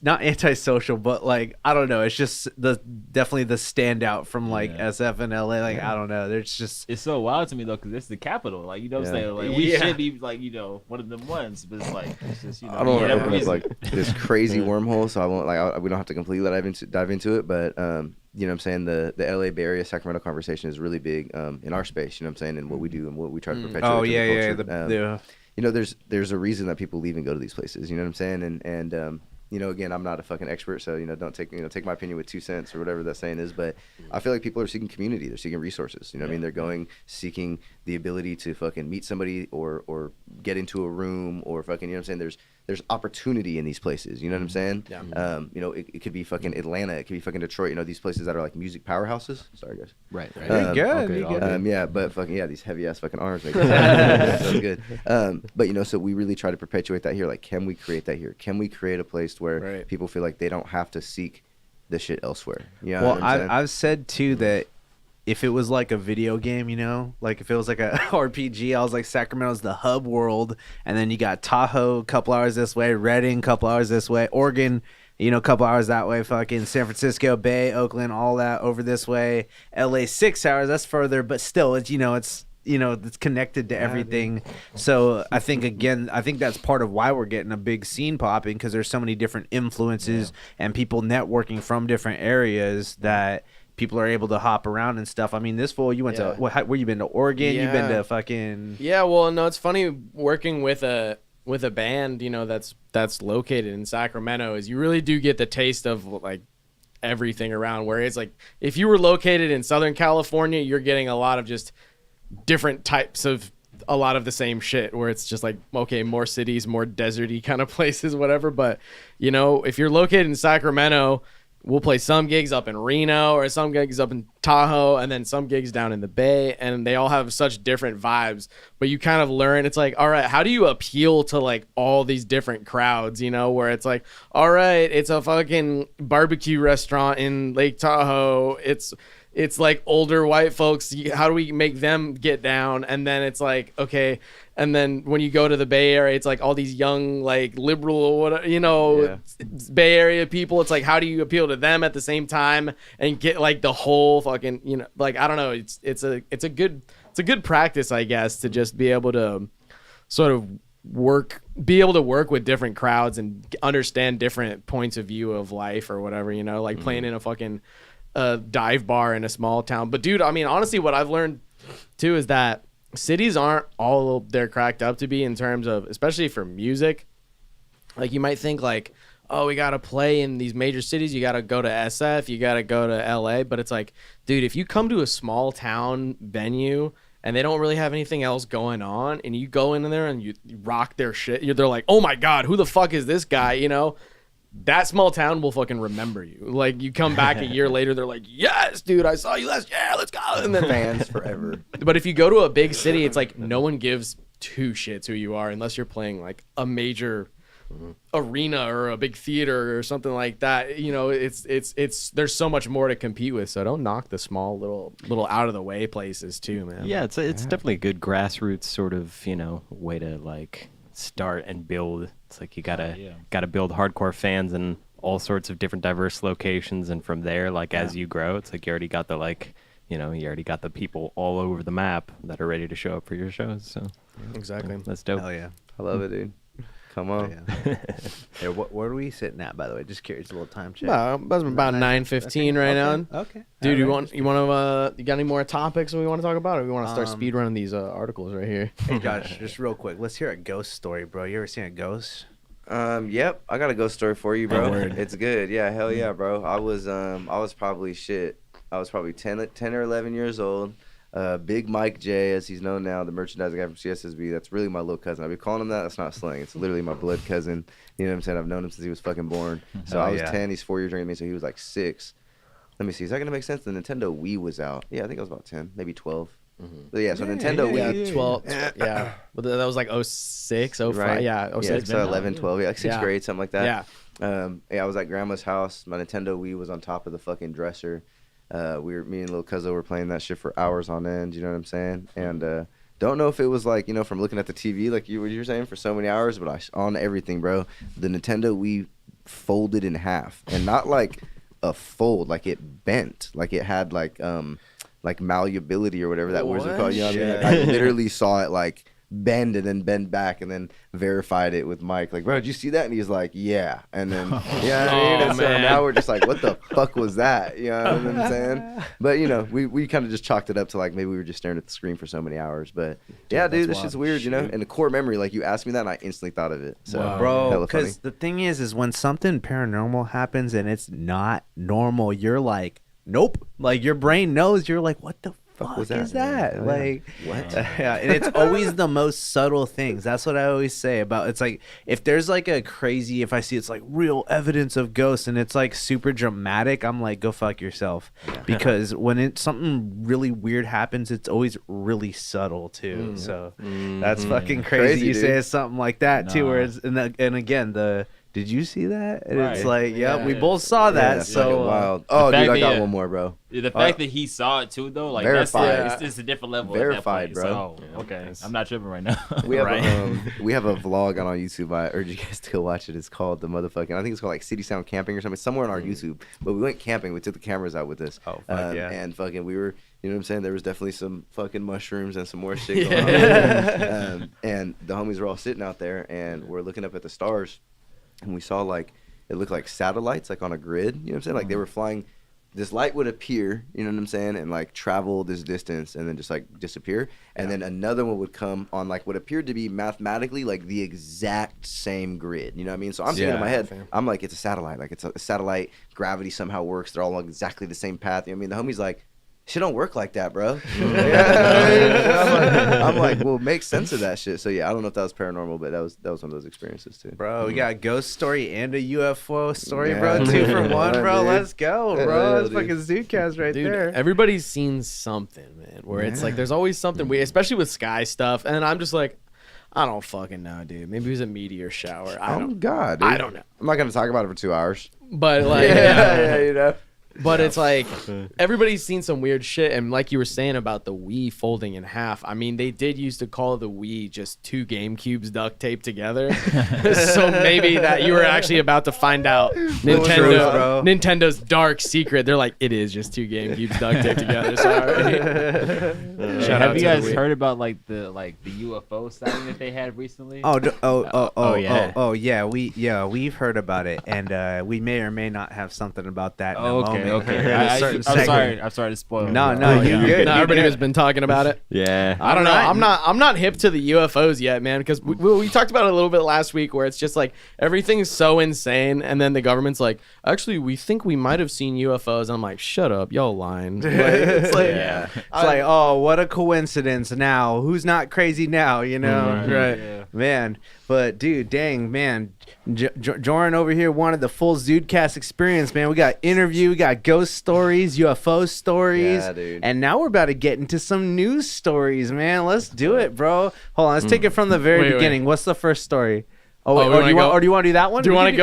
not antisocial, but like I don't know. It's just definitely the standout from like SF and LA. Like I don't know. There's just it's so wild to me though because it's the capital. Like you know what I'm saying? Like we should be like you know one of them ones, but it's like it's just you know. I don't want to open up like this crazy wormhole, so I won't like we don't have to completely dive into it, but you know what I'm saying, the LA Bay Area Sacramento conversation is really big in our space, you know what I'm saying, and what we do and what we try to perpetuate. Oh to yeah, the culture. You know, there's a reason that people leave and go to these places, you know what I'm saying, and you know, again, I'm not a fucking expert, so you know, don't take my opinion with 2 cents or whatever that saying is, but I feel like people are seeking community, they're seeking resources, you know what I mean, they're going seeking the ability to fucking meet somebody or get into a room or fucking, you know what I'm saying, there's opportunity in these places, you know what I'm saying? Yeah. You know, it could be fucking Atlanta, it could be fucking Detroit, you know, these places that are like music powerhouses. Sorry, guys. Right. You're good. Yeah, but fucking yeah, these heavy ass fucking arms make it sounds good. But you know, so we really try to perpetuate that here. Like, can we create that here? Can we create a place where people feel like they don't have to seek the shit elsewhere? Yeah. Well, I've said too that if it was like a video game, you know, like if it was like a RPG, I was like, Sacramento's the hub world, and then you got Tahoe, a couple hours this way, Redding, a couple hours this way, Oregon, you know, a couple hours that way, fucking San Francisco Bay, Oakland, all that over this way, LA 6 hours, that's further, but still, it's it's connected to everything. So I think that's part of why we're getting a big scene popping, because there's so many different influences and people networking from different areas that people are able to hop around and stuff. I mean, this fool, you went to where you been to Oregon? You've been to fucking well, no, it's funny working with a with a band, you know, that's located in Sacramento, is you really do get the taste of like everything around. Where it's like if you were located in Southern California, you're getting a lot of just different types of a lot of the same shit, where it's just like, okay, more cities, more deserty kind of places, whatever. But you know, if you're located in Sacramento, we'll play some gigs up in Reno or some gigs up in Tahoe, and then some gigs down in the Bay, and they all have such different vibes. But you kind of learn, it's like, all right, how do you appeal to like all these different crowds, you know, where it's like, all right, it's a fucking barbecue restaurant in Lake Tahoe. It's like older white folks. How do we make them get down? And then it's like, okay. And then when you go to the Bay Area, it's like all these young, like liberal, or whatever, you know, Bay Area people. It's like, how do you appeal to them at the same time and get like the whole fucking, you know, like, I don't know. It's a good practice, I guess, to just be able to sort of be able to work with different crowds and understand different points of view of life or whatever, you know, like playing in a fucking dive bar in a small town. But dude, I mean, honestly, what I've learned too is that cities aren't all they're cracked up to be in terms of, especially for music. Like you might think like, oh, we got to play in these major cities. You got to go to SF, you got to go to LA. But it's like, dude, if you come to a small town venue and they don't really have anything else going on, and you go in there and you rock their shit, they're like, oh my God, who the fuck is this guy? You know, that small town will fucking remember you. Like you come back a year later, they're like, yes, dude, I saw you last year. Let's go. And then Fans forever. But if you go to a big city, it's like no one gives two shits who you are unless you're playing like a major arena or a big theater or something like that. You know, it's there's so much more to compete with. So don't knock the small little out of the way places too, man. Yeah, it's definitely a good grassroots sort of, you know, way to like start and build. It's like you gotta build hardcore fans in all sorts of different diverse locations, and from there, like as you grow, it's like you already got the people all over the map that are ready to show up for your shows. So exactly, that's dope. Hell yeah. I love it, dude. Come on. Yeah. Hey, where are we sitting at, by the way? Just curious, a little time check. About 9:15 right now. Okay. Dude, you want to you got any more topics we want to talk about, or we want to start speed running these articles right here? Hey Josh, just real quick, let's hear a ghost story, bro. You ever seen a ghost? Yep, I got a ghost story for you, bro. Word. It's good. Yeah, hell yeah, bro. I was probably 10 or 11 years old. Big Mike J, as he's known now, the merchandising guy from CSSB. That's really my little cousin. I've been calling him that. That's not slang. It's literally my blood cousin. You know what I'm saying? I've known him since he was fucking born. So I was 10. He's 4 years younger than me, so he was like 6. Let me see. Is that going to make sense? The Nintendo Wii was out. Yeah, I think I was about 10, maybe 12. But yeah, so Nintendo Wii. 12. Yeah. But that was like 06, 05. Right? Yeah, 06. So 11, 12. Yeah, like 6th grade, something like that. Yeah. I was at grandma's house. My Nintendo Wii was on top of the fucking dresser. Me and little cousin were playing that shit for hours on end. You know what I'm saying? And don't know if it was like, you know, from looking at the TV, like you were saying, for so many hours, but on everything, bro. The Nintendo Wii folded in half, and not like a fold, like it bent, like it had like malleability or whatever that word's called. You know what I mean? Like, I literally saw it like bend and then bend back, and then verified it with Mike. Like, bro, did you see that? And he's like, yeah. And then and so now we're just like, what the fuck was that? You know what I'm saying? But you know, we kind of just chalked it up to like maybe we were just staring at the screen for so many hours. But yeah, dude, this shit's weird, you know. And the core memory, like you asked me that, and I instantly thought of it. So, bro, because the thing is when something paranormal happens and it's not normal, you're like, nope. Like your brain knows. You're like, what the fuck is that? Oh, like what? Yeah, and it's always the most subtle things. That's what I always say about. It's like if there's like a crazy, if I see it's like real evidence of ghosts and it's like super dramatic, I'm like, go fuck yourself. Because when something really weird happens, it's always really subtle too. So that's fucking crazy. You dude. say something like that too, where it's and again the. Did you see that? And it's like, we both saw that. Yeah, so wild. Oh, dude, I got one more, bro. The fact that he saw it too, though, like verified. That's it's a different level. Verified, at that bro. point. So, okay, I'm not tripping right now. We have a vlog on YouTube. I urge you guys to go watch it. It's called the motherfucking. I think it's called like City Sound Camping or something. It's somewhere on our YouTube. But we went camping. We took the cameras out with us. Oh, fuck yeah. And fucking, we were. You know what I'm saying? There was definitely some fucking mushrooms and some more shit going on. And the homies were all sitting out there, and we're looking up at the stars, and we saw like. It looked like satellites, like on a grid. You know what I'm saying? Like they were flying this light would appear, you know what I'm saying, and like travel this distance and then just like disappear, and then another one would come on like what appeared to be mathematically like the exact same grid, you know what I mean? So I'm thinking in my head, I'm like, it's a satellite, like it's a satellite, gravity somehow works, they're all on exactly the same path. You know what I mean? The homie's like, shit don't work like that, bro. I'm like, well, make sense of that shit. So yeah, I don't know if that was paranormal, but that was one of those experiences too. Bro, we got a ghost story and a UFO story, bro. 2 for 1, bro. Let's go, bro. That's fucking ZUDECAST right there. Everybody's seen something, man. Where it's like there's always something weird, especially with sky stuff. And I'm just like, I don't fucking know, dude. Maybe it was a meteor shower. I don't dude. I don't know. I'm not gonna talk about it for 2 hours. But like, yeah, you know. But it's like everybody's seen some weird shit, and like you were saying about the Wii folding in half. I mean, they did used to call the Wii just 2 GameCubes duct taped together. So maybe that you were actually about to find out Nintendo's dark secret. They're like, it is just 2 GameCubes duct taped together. Sorry. Have you guys heard about like the UFO sighting that they had recently? Yeah. We've heard about it, and we may or may not have something about that. Okay. I'm sorry to spoil. No, you good. Everybody has been talking about it. Yeah. I don't know. I'm not hip to the UFOs yet, man, because we talked about it a little bit last week, where it's just like everything's so insane, and then the government's like, actually, we think we might have seen UFOs. And I'm like, shut up, y'all lying. It's like, oh, what a coincidence. Now, who's not crazy now? You know, right? Yeah. Man. But dude, dang, man, Jorin over here wanted the full ZUDECAST experience, man. We got interview, we got ghost stories, UFO stories, and now we're about to get into some news stories, man. Let's do it, bro. Hold on, let's take it from the very beginning. Wait. What's the first story? Do you want to do that one? Do you want to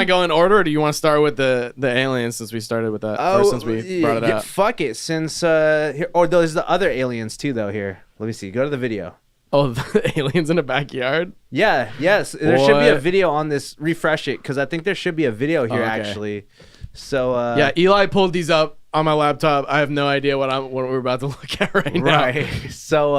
go in order, or do you want to start with the aliens since we started with that? Or since we brought it up? Fuck it. Since there's the other aliens too, though. Here, let me see. Go to the video. Oh, the aliens in the backyard? Yeah, yes. There should be a video on this. Refresh it, because I think there should be a video here, actually. So yeah, Eli pulled these up on my laptop. I have no idea what we're about to look at right now. Right. So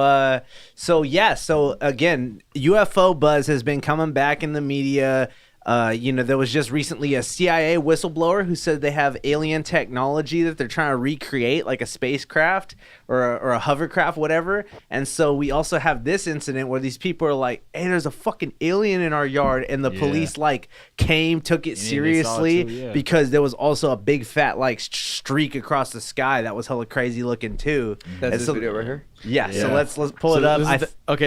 again, UFO buzz has been coming back in the media. There was just recently a CIA whistleblower who said they have alien technology that they're trying to recreate, like a spacecraft or a hovercraft, whatever. And so we also have this incident where these people are like, hey, there's a fucking alien in our yard. And the police took it seriously because there was also a big fat streak across the sky that was hella crazy looking too. That's this video right here? Yeah, so let's pull it up.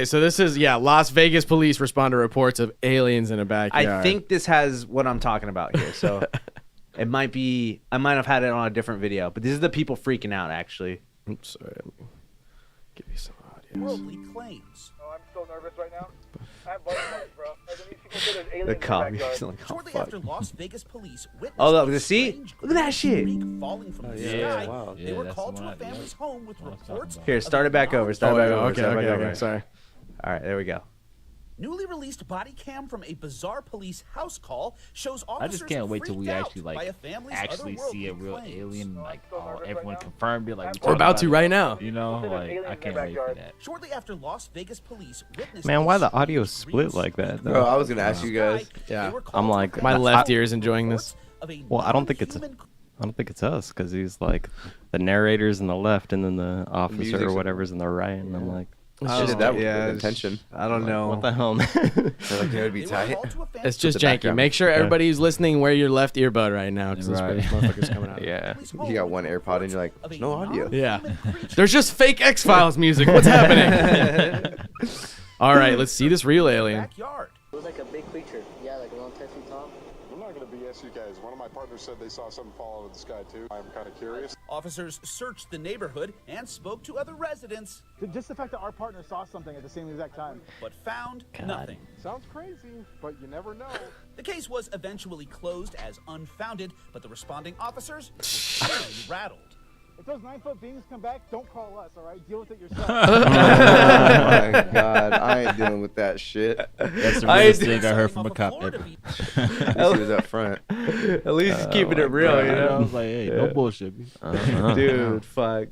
So this is Las Vegas police responder reports of aliens in a backyard. I think this has what I'm talking about here. So I might have had it on a different video, but this is the people freaking out actually. Oops, sorry. Let me give you some audio. Worldly claims. Oh, I'm still nervous right now. I have butterflies, bro. Aliens the cop. Shortly after Las Vegas police witnessed look at that shit. Falling from the sky, wow. they were called to a family's home with reports. Here, start it back over. Okay. Sorry. All right, there we go. Newly released body cam from a bizarre police house call shows officers I just can't wait till we freaked actually out by a family's see a real claims. alien, everyone confirmed it. We're about to right now. You know, I can't wait for that. Shortly after Las Vegas police witnessed Man, why the audio split like that? Bro, I was gonna ask you guys. Yeah, I'm like, my left ear is enjoying this. Well, I don't think it's us, because he's like the narrator's in the left and then the officer or whatever's in the right, and I'm like, that with intention. I don't know. what the hell, man? Like, it would be tight. It's just janky. Make sure everybody who's listening wear your left earbud right now, because this motherfucker's coming out. Yeah. You got one AirPod and you're like, there's no audio. Yeah. There's just fake X-Files music. What's happening? All right, let's see this real alien. It was like a big creature. Yeah, like around 10 feet tall. I'm not going to BS you guys. One of my partners said they saw something fall out of the sky too. I'm kind of curious. Officers searched the neighborhood and spoke to other residents. Just the fact that our partner saw something at the same exact time. But found nothing. Sounds crazy, but you never know. The case was eventually closed as unfounded, but the responding officers were clearly rattled. If those 9-foot beings come back, don't call us, all right? Deal with it yourself. Oh my God, I ain't dealing with that shit. That's the realest thing I heard from a cop ever. He was up front. At least he's keeping it real, you know? I was like, hey, no bullshit. Dude, fuck.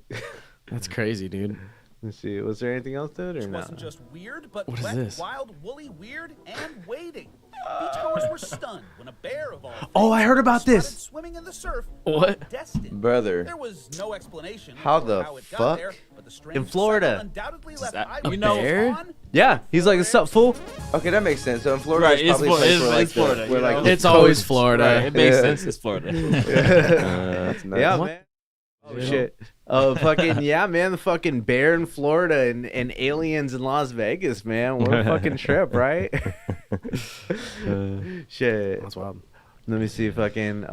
That's crazy, dude. Let's see. Was there anything else to it or It not? wasn't just weird, but What is wet, this? wild, woolly, weird, and waiting. Beachgoers were stunned when a bear of all Oh, I heard about started this. swimming in the the surf. What? Destined. Brother. There was no explanation How for the how it got fuck? there, but the strange In Florida. cycle undoubtedly left that- eyewitnesses you know- bear? on. Yeah, he's like, "What's up, fool?" Okay, that makes sense. So in Florida, Right, it's it's probably a Florida, place where, like, it's Florida, where, you like, know? the It's always coast- Florida. Right, it makes Yeah. sense. It's Florida. That's nuts. Yeah, What? man. Oh shit. Oh fucking yeah, man. The fucking bear in Florida and aliens in Las Vegas, man. What a fucking trip, right? Shit. That's wild. Let me see. Fucking.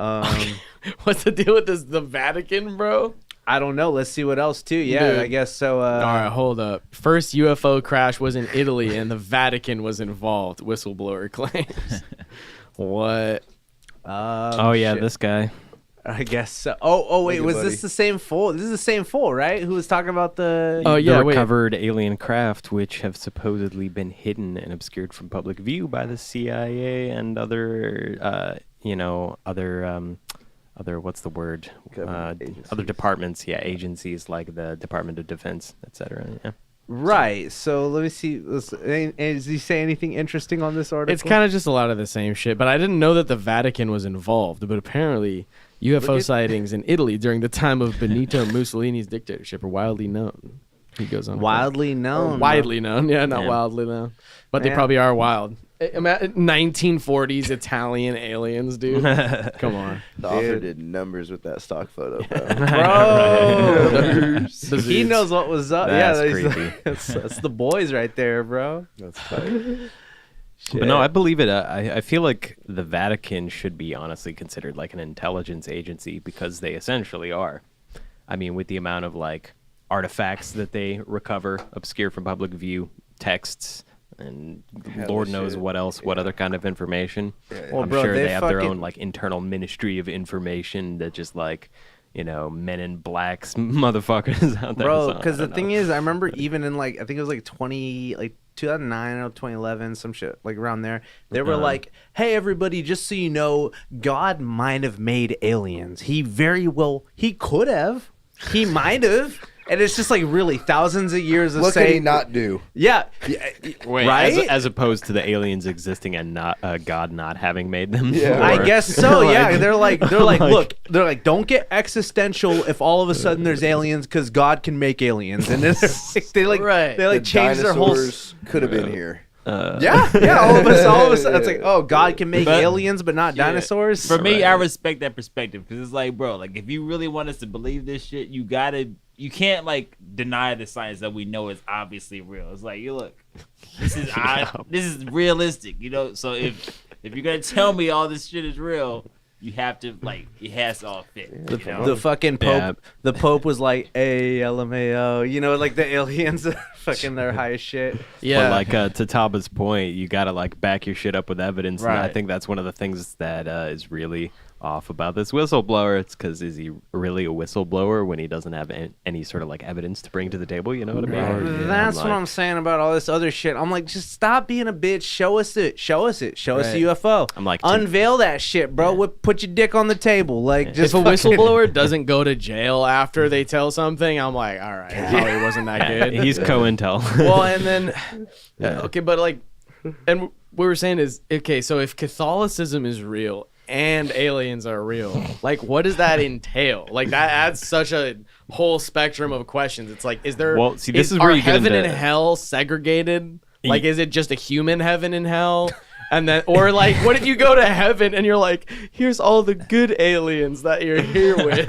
What's the deal with this? The Vatican, bro? I don't know. Let's see what else too. Yeah, Dude. I guess so. All right, hold up. First UFO crash was in Italy, and the Vatican was involved. Whistleblower claims. What? Oh yeah, shit. this guy. I guess so. Oh wait, Look was at this buddy. the same fool? This is the same fool, right? Who was talking about the? Oh yeah, the wait. recovered alien craft, which have supposedly been hidden and obscured from public view by the CIA and other, other what's the word? Government agencies. Other departments, agencies like the Department of Defense, etc. Yeah. Right. So let me see. Does he say anything interesting on this article? It's kind of just a lot of the same shit, but I didn't know that the Vatican was involved. But apparently, UFO sightings in Italy during the time of Benito Mussolini's dictatorship are widely known. He goes on. widely known. Widely known. Yeah, not Yeah. wildly known. But they Yeah. probably are wild. 1940s Italian aliens, dude. Come on. The author Dude. did numbers with that stock photo, bro. Bro, The he Zudes. knows what was up. That's yeah, creepy. that's the boys right there, bro. That's tight. But no, I believe it. I feel like the Vatican should be honestly considered like an intelligence agency because they essentially are. I mean, with the amount of like artifacts that they recover, obscure from public view, texts, and Hell Lord of knows shit. what else, what other kind of information. Well, I'm bro, sure they they have their fucking- own like internal ministry of information that just like, men in blacks motherfuckers out there. Bro, so, because I the don't thing know. is, I remember even in like I think it was like 2009 or 2011, some shit like around there. They were like, "Hey, everybody, just so you know, God might have made aliens. He could have. He might have." And it's just like really thousands of years of What saying, could he not do? Yeah, Wait, right? as opposed to the aliens existing and not God not having made them. Yeah. I Or- guess so. Yeah, they're like, like- look, don't get existential if all of a sudden there's aliens because God can make aliens, and it's they like Right. they like The change their whole. dinosaurs could have been here. Yeah. All of a sudden, it's like, oh, God can make But- aliens, but not Yeah. dinosaurs. For me, I respect that perspective because it's like, bro, like if you really want us to believe this shit, you can't like deny the science that we know is obviously real. It's like, look, this is this is realistic, So if you're gonna tell me all this shit is real, you have to like it has to all fit. The fucking Pope, Yeah. the Pope was like, "Hey, LMAO," like the aliens, fucking they're high as shit. Yeah. But like to Taba's point, you gotta like back your shit up with evidence, and I Right. think that's one of the things that is really off about this whistleblower. It's because is he really a whistleblower when he doesn't have any sort of like evidence to bring to the table? You know what I mean? That's I'm what like, I'm saying about all this other shit. I'm like, just stop being a bitch. Show us it. Show us the Right. UFO. I'm like, unveil that shit, bro. Put your dick on the table. Like, just if a fucking- whistleblower doesn't go to jail after they tell something, I'm like, all right, it probably wasn't that good. He's co-intel. Well, and then okay, but like, and what we're saying is, okay, so if Catholicism is real and aliens are real, like, what does that entail? Like, that adds such a whole spectrum of questions. It's like, is there? Well, see, this is where are you get heaven into- and hell segregated? Like, is it just a human heaven and hell? And then, or like, what if you go to heaven and you're like, here's all the good aliens that you're here with,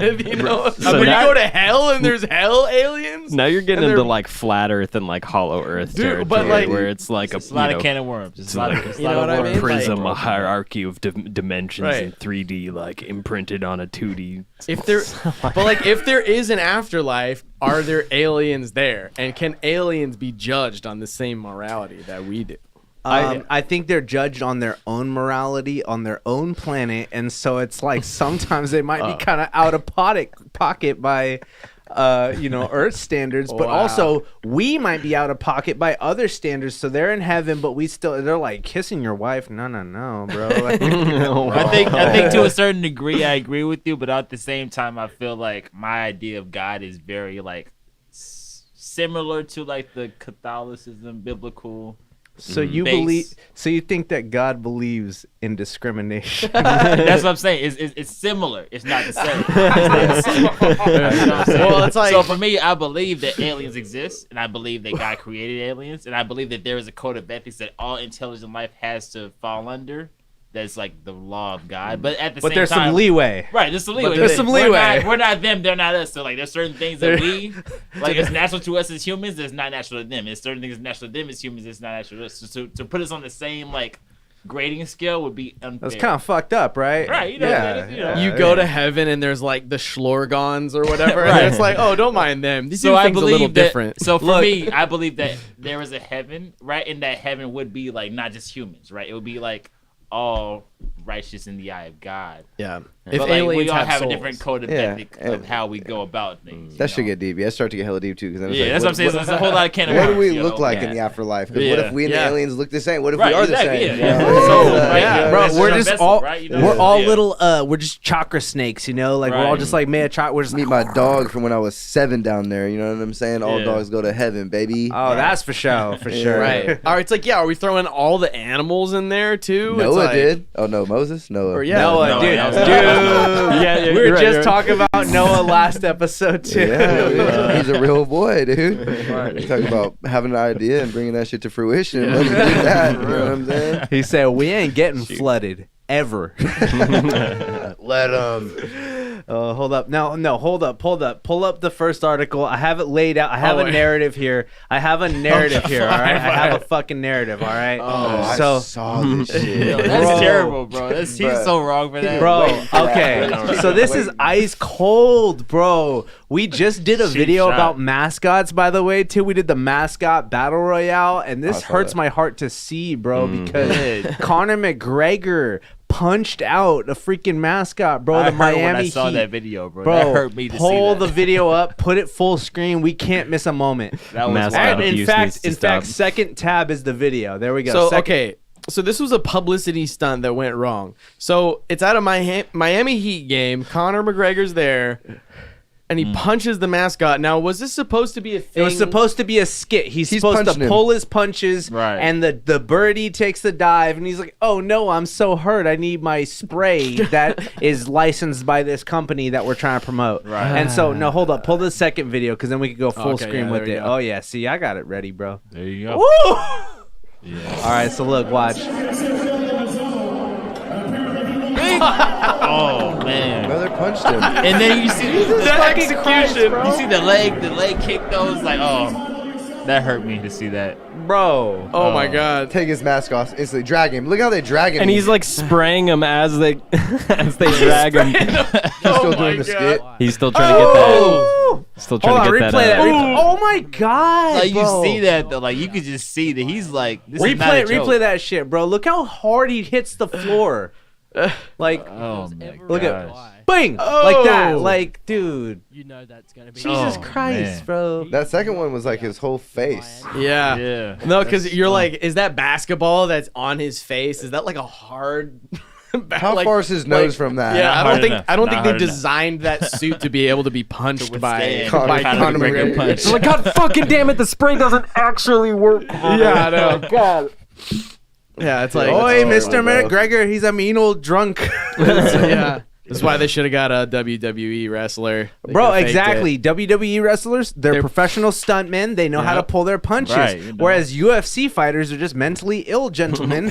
So or you now- go to hell and there's hell aliens. Now you're getting And into they're- like flat Earth and like hollow Earth Dude, territory, but, like, where it's like It's a lot of can of worms. It's a lot of, it's a lot what of I worms. mean? prism, Like- a hierarchy of dimensions Right. in 3D, like imprinted on a 2D. If there, but like, if there is an afterlife, are there aliens there, and can aliens be judged on the same morality that we do? I think they're judged on their own morality on their own planet, and so it's like sometimes they might be kind of out of pocket by, Earth standards, but Wow. also we might be out of pocket by other standards. So they're in heaven, but they're like kissing your wife. No, bro. Like, I think to a certain degree I agree with you, but at the same time I feel like my idea of God is very like similar to like the Catholicism biblical So you believe? So you think that God believes in discrimination? That's what I'm saying. It's similar. It's not the same. You know what I'm saying? Well, it's like so for me, I believe that aliens exist, and I believe that God created aliens, and I believe that there is a code of ethics that all intelligent life has to fall under. That's like the law of God, but at the same time, there's some leeway. Right, there's some leeway. There's some leeway. We're not them, they're not us. So like, there's certain things that we like. It's natural to us as humans. That's not natural to them. There's certain things that's natural to them as humans. It's not natural to us. So to put us on the same like grading scale would be unfair. That's kind of fucked up, right? Right. You know, Yeah. you go to heaven and there's like the Schlorgons or whatever, and it's like, oh, don't mind them. These so I things a little believe that. different. So for me, I believe that there is a heaven, right? And that heaven would be like not just humans, right? It would be like all righteous in the eye of God. Yeah. If If like, aliens we all have souls. a different code of ethic of how we go about things. That should get deep. Yeah, start to get hella deep too. Because Yeah, that's what I'm saying. So there's a whole lot of can of What do worms, we you look know? like in the afterlife? Because what if we and the aliens look the same? What if Right, we are exactly, the same? yeah. You know? So, Bro, we're just vessel, all right? You know? we're all Yeah. little we're just chakra snakes, you know, like we're all Right. just like made of chakra. We're just Meet my dog from when I was 7 down there. You know what I'm saying? All Yeah. dogs go to heaven, baby. Oh, that's for sure, for sure. Right. All right. It's like, yeah, are we throwing all the animals in there too? It's Noah like, did. Oh no, Moses. Noah. Or yeah. Noah, No, dude, that was- dude. Yeah, We were you're right, just you're right. talking about Noah last episode too. Yeah, he's a real boy, dude. Talk about having an idea and bringing that shit to fruition. Let's do that. You know what I'm saying? He said, "We ain't getting flooded ever." Let him. Hold up. No, hold up. Pull up the first article. I have it laid out. I have a narrative here. I have a narrative here, all right? I have a fucking narrative, all right? I so, saw this shit. Yo, that's Bro. terrible, bro. He's Bro. so wrong for that. bro, okay. So this is ice cold, bro. We just did a Cheap video shot. about mascots, by the way, too. We did the mascot battle royale, and this saw hurts that. my heart to see, bro, because Conor McGregor punched out a freaking mascot, bro. I The heard Miami when I saw Heat. that video, bro. Bro, That hurt me to see pull that. the video up, put it full screen. We can't miss a moment. That was Mascot wild. And in abuse fact, needs to stop. second tab is the video. There we go. So Second- okay, so this was a publicity stunt that went wrong. So it's at a Miami Heat game. Conor McGregor's there, and he punches the mascot. Now, was this supposed to be a thing? It was supposed to be a skit. He's supposed to punching him. pull his punches, Right. and the birdie takes the dive, and he's like, "Oh no, I'm so hurt. I need my spray that is licensed by this company that we're trying to promote." Right. And so, no, hold up, pull the second video because then we could go full Okay, screen yeah, with there we it. go. Oh yeah, see, I got it ready, bro. There you go. Woo! All right, so look, watch. Oh man. Brother punched him. And then you see the execution. You see the leg kick though. It's like, oh, that hurt me to see that. Bro. Oh my god. Take his mask off instantly. Drag him. Look how they drag him. And he's like spraying him as they drag him. He's still doing the skit. He's still trying to get that. Oh! Still Hold trying on, to get replay that. that. Oh my god. Like you bro. see that though. Like you could just see that he's like, this is not a joke. Replay that shit, bro. Look how hard he hits the floor. Like, Oh my look gosh. at, bang, like that. Like, dude, You know that's gonna be. Jesus Oh, Christ, man. bro. That second one was like his whole face. Yeah. Yeah. No, because you're like, is that basketball that's on his face? Is that like a hard? How far is his nose from that? Yeah, Not I hard don't think enough. I don't Not think they hard enough. designed that suit to be able to be punched by withstand Conor Conor McGregor. McGregor punch. Like, God fucking damn it, the spray doesn't actually work. Yeah, I know. God. Yeah, it's like Oi, That's Mr. horrible, bro. McGregor, he's a mean old drunk. yeah. That's why they should have got a WWE wrestler. They Bro, could've faked exactly. it. WWE wrestlers, they're professional stuntmen. They know how to Yep. pull their punches. Right, you know. Whereas UFC fighters are just mentally ill gentlemen.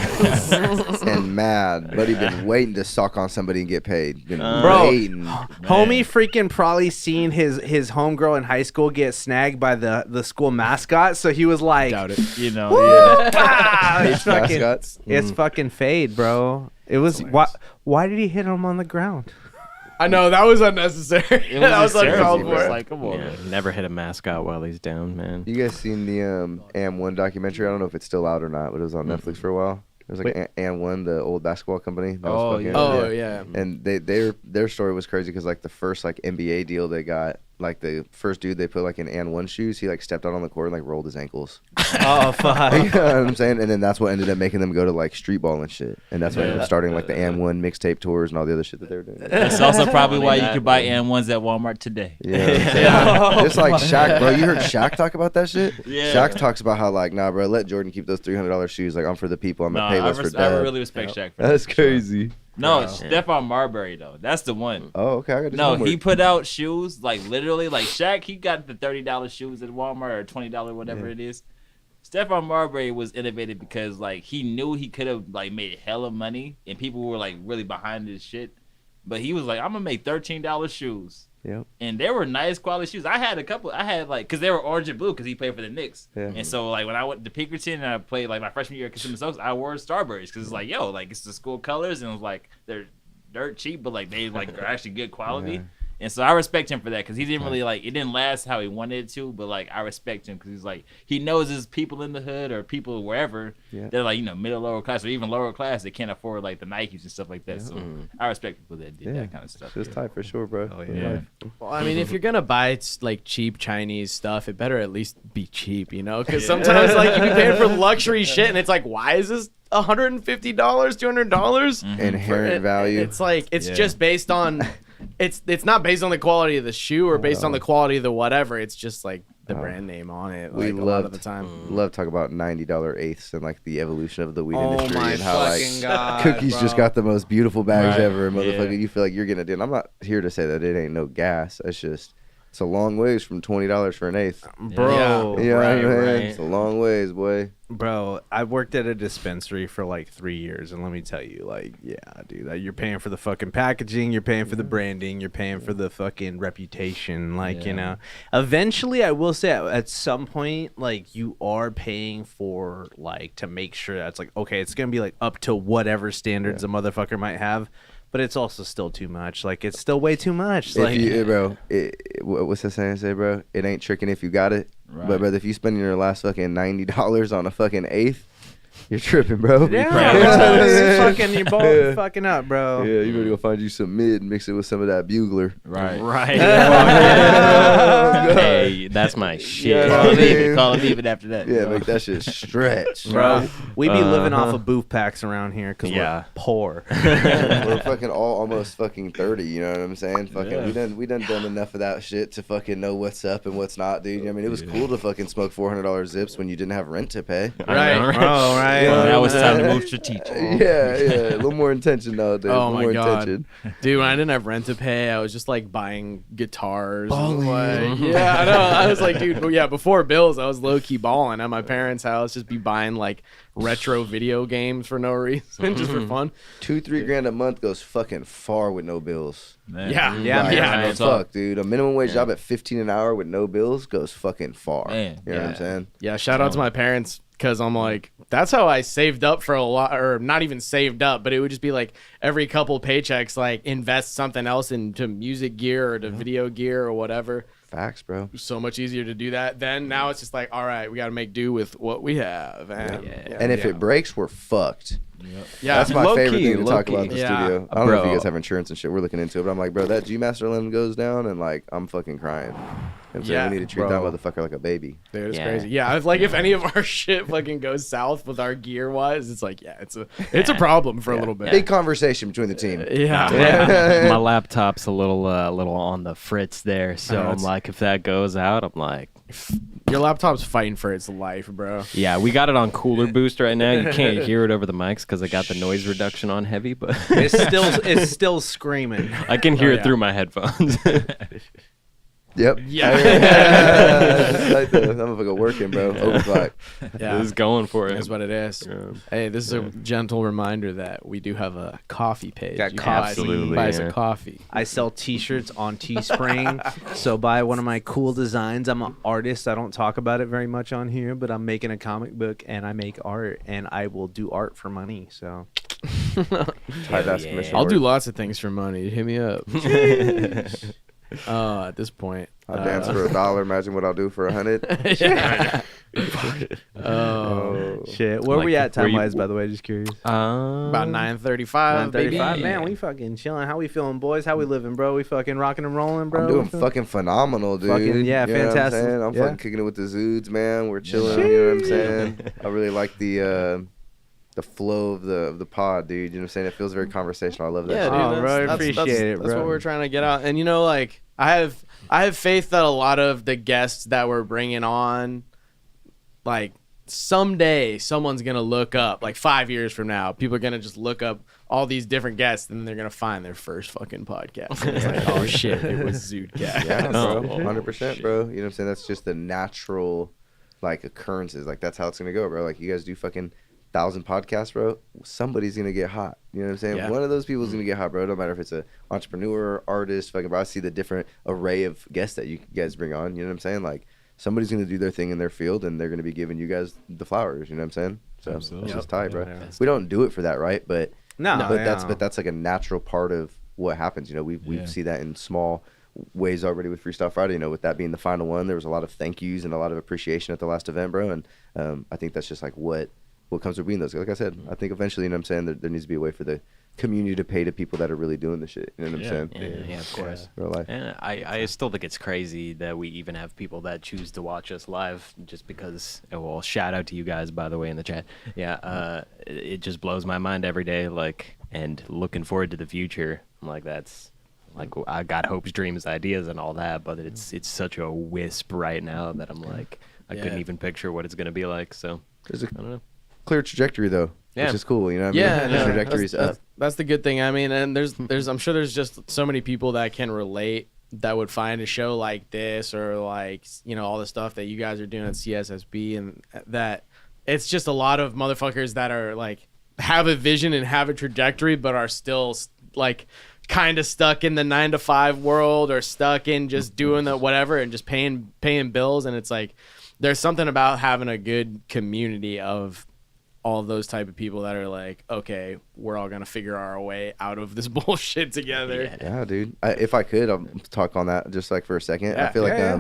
And mad. Buddy been waiting to suck on somebody and get paid. Been Bro. waiting. Homie freaking probably seen his homegirl in high school get snagged by the school mascot. So he was like, Doubt it. You know. "Woo, Yeah. bah!" It's fucking, Mascots. it's fucking fade, bro. It was why did he hit him on the ground? I know that was unnecessary. It that was just terrible, uncalled bro. It's for. like, come on. Yeah, never hit a mascot while he's down, man. You guys seen the AM1 documentary? I don't know if it's still out or not, but it was on Netflix for a while. It was like AM1, the old basketball company. That was Oh, fucking, yeah. Oh yeah. And their story was crazy because like the first like NBA deal they got like the first dude they put like in and 1 shoes, he like stepped out on the court and like rolled his ankles. Oh fuck! You know what I'm saying? And then that's what ended up making them go to like street ball and shit. And that's what ended up starting like the and 1 mixtape tours and all the other shit that they were doing. That's also probably why you could buy and1s at Walmart today. Yeah, just like Shaq, bro. You heard Shaq talk about that shit? Yeah. Shaq talks about how like, nah, bro, let Jordan keep those $300 shoes. Like, I'm for the people. I'm gonna pay less for I dad. really respect Shaq for That's that. crazy. No, Stephon Marbury though. That's the one. Oh, okay. I got No, he put out shoes like literally like Shaq. He got the $30 shoes at Walmart or $20 whatever it is. Stephon Marbury was innovative because like he knew he could have like made hella money and people were like really behind his shit. But he was like, I'm gonna make $13 shoes. Yep. And they were nice quality shoes. I had a couple. I had like because they were orange and blue because he played for the Knicks. Yeah. And so like when I went to Pinkerton and I played like my freshman year at Consumer Stokes, I wore Starburys because it's like like it's the school colors and it was like they're dirt cheap but like they like are actually good quality. Yeah. And so I respect him for that because he didn't really like it didn't last how he wanted it to, but like I respect him because he's like he knows his people in the hood or people wherever they're like middle lower class or even lower class they can't afford like the Nikes and stuff like that. So I respect people that did that kind of stuff. It's tight for sure, bro. Oh yeah. Well, I mean, if you're gonna buy like cheap Chinese stuff, it better at least be cheap, because sometimes like you be paying for luxury shit, and it's like, why is this $150, $200? Inherent value. It's like it's just based on. It's not based on the quality of the shoe or based on the quality of the whatever. It's just like the brand name on it. Like, a lot of the time. Love talk about $90 eighths and like the evolution of the weed Oh industry my and how like fucking God, Cookies bro. just got the most beautiful bags Right. ever. Motherfucker, you feel like you're gonna do. And I'm not here to say that it ain't no gas. It's just it's a long ways from $20 for an eighth. Bro. You know what I mean? right. It's a long ways, boy. Bro, I worked at a dispensary for like 3 years, and let me tell you, like, yeah, dude, you're paying for the fucking packaging, you're paying for the branding, you're paying for the fucking reputation, like, Eventually, I will say, at some point, like, you are paying for, like, to make sure that's like, okay, it's gonna be like up to whatever standards a motherfucker might have. But it's also still too much. Like, it's still way too much. Like, What's that saying say, bro? It ain't tricking if you got it. Right. But, brother, if you spending your last fucking $90 on a fucking eighth, you're tripping, bro. you're both fucking up, bro. Yeah, you better go find you some mid and mix it with some of that bugler. Right. Hey, that's my shit. Call it even after that. Yeah, make that shit stretch. Bro, we be living off of booth packs around here because we're poor. We're fucking all almost fucking 30, you know what I'm saying? Fucking we done enough of that shit to fucking know what's up and what's not, dude. I mean, it was cool to fucking smoke $400 zips when you didn't have rent to pay. Right. Oh, right. Now it's time to move strategic. Yeah, a little more intention nowadays. Oh my God, intention. dude! When I didn't have rent to pay, I was just like buying guitars. Yeah, I know. I was like, dude, before bills, I was low key balling at my parents' house, just be buying like retro video games for no reason, just for fun. $2-3 grand a month goes fucking far with no bills. Man. Yeah. Fuck, dude. A minimum wage job at $15 an hour with no bills goes fucking far. Man. You know what I'm saying? Yeah, shout out to my parents because I'm like, that's how I saved up for a lot, or not even saved up, but it would just be like every couple paychecks, like invest something else into music gear or to video gear or whatever. Facts, bro. It was so much easier to do that. Then now it's just like, all right, we got to make do with what we have. And if it breaks, we're fucked. Yeah, that's my favorite thing to talk low-key. about in the studio. I don't know if you guys have insurance and shit. We're looking into it, but I'm like, bro, that G Master limb goes down, and like, I'm fucking crying. I'm saying we need to treat that motherfucker like a baby. Dude, it's crazy. Yeah, it's like if any of our shit fucking goes south with our gear wise, it's like, it's a problem for a little bit. Big conversation between the team. My laptop's a little on the fritz there, so I'm like, if that goes out, I'm like, your laptop's fighting for its life, bro. Yeah, we got it on cooler boost right now. You can't hear it over the mics because I got the noise reduction on heavy, but it's still screaming. I can hear it through my headphones. Yep. Yeah. Like that motherfucker working, bro. Overclock. Yeah. It's going for it. That's what it is. Yeah. Hey, this is a gentle reminder that we do have a coffee page. Got You coffee. can buy us a coffee. I sell t-shirts on Teespring, so buy one of my cool designs. I'm an artist. I don't talk about it very much on here, but I'm making a comic book and I make art, and I will do art for money. So High-ass commission I'll do work. lots of things for money. Hit me up. At this point, I'll dance for $1. Imagine what I'll do for 100. Shit. Where we at time wise, by the way? Just curious. About 9:35. 9:35. Man, we fucking chilling. How we feeling, boys? How we living, bro? We fucking rocking and rolling, bro. I'm doing fucking phenomenal, dude. Fucking, yeah, you know fantastic. What I'm saying? I'm Yeah. fucking kicking it with the Zudes, man. We're chilling. You know what I'm saying? I really like the flow of the pod, dude. You know what I'm saying? It feels very conversational. I love that. Yeah, shit. dude. Oh, bro, I appreciate it, That's bro. what we're trying to get out. And you know, like I have faith that a lot of the guests that we're bringing on, like someday someone's gonna look up, like 5 years from now, people are gonna just look up all these different guests, and then they're gonna find their first fucking podcast. And it's like, oh shit, it was ZUDECAST. Yeah, bro. Oh, 100%, bro. You know what I'm saying? That's just the natural, like, occurrences. Like, that's how it's gonna go, bro. Like, you guys do fucking 1,000 podcasts, bro. Somebody's gonna get hot. You know what I'm saying? Yeah. One of those people is gonna get hot, bro. No matter if it's a entrepreneur, artist, fucking. Bro, I see the different array of guests that you guys bring on. You know what I'm saying? Like, somebody's gonna do their thing in their field, and they're gonna be giving you guys the flowers. You know what I'm saying? So Absolutely. it's just tight, bro. Yeah. We don't do it for that, right? But No, that's like a natural part of what happens. You know, we Yeah. see that in small ways already with Freestyle Friday. You know, with that being the final one, there was a lot of thank yous and a lot of appreciation at the last event, bro. And I think that's just like what comes with being those. Like I said, I think eventually, you know what I'm saying, there needs to be a way for the community to pay to people that are really doing the shit. You know what I'm saying? Yeah, of course. Real life. And I still think it's crazy that we even have people that choose to watch us live just because. Well, shout out to you guys, by the way, in the chat. Yeah, it just blows my mind every day. Like, and looking forward to the future. I'm like, that's like I got hopes, dreams, ideas, and all that, but it's such a wisp right now that I'm like I couldn't even picture what it's gonna be like. So There's a I don't know. clear trajectory though, Yeah. which is cool. You know what I mean? Yeah, The no, trajectory's up. that's the good thing. I mean, and there's I'm sure there's just so many people that can relate that would find a show like this or like, you know, all the stuff that you guys are doing at CSSB, and that it's just a lot of motherfuckers that are like have a vision and have a trajectory but are still like kind of stuck in the 9-to-5 world or stuck in just doing the whatever and just paying bills. And it's like there's something about having a good community of all those type of people that are like, okay, we're all gonna figure our way out of this bullshit together. Yeah, dude. If I could, I'll talk on that just like for a second. I feel like I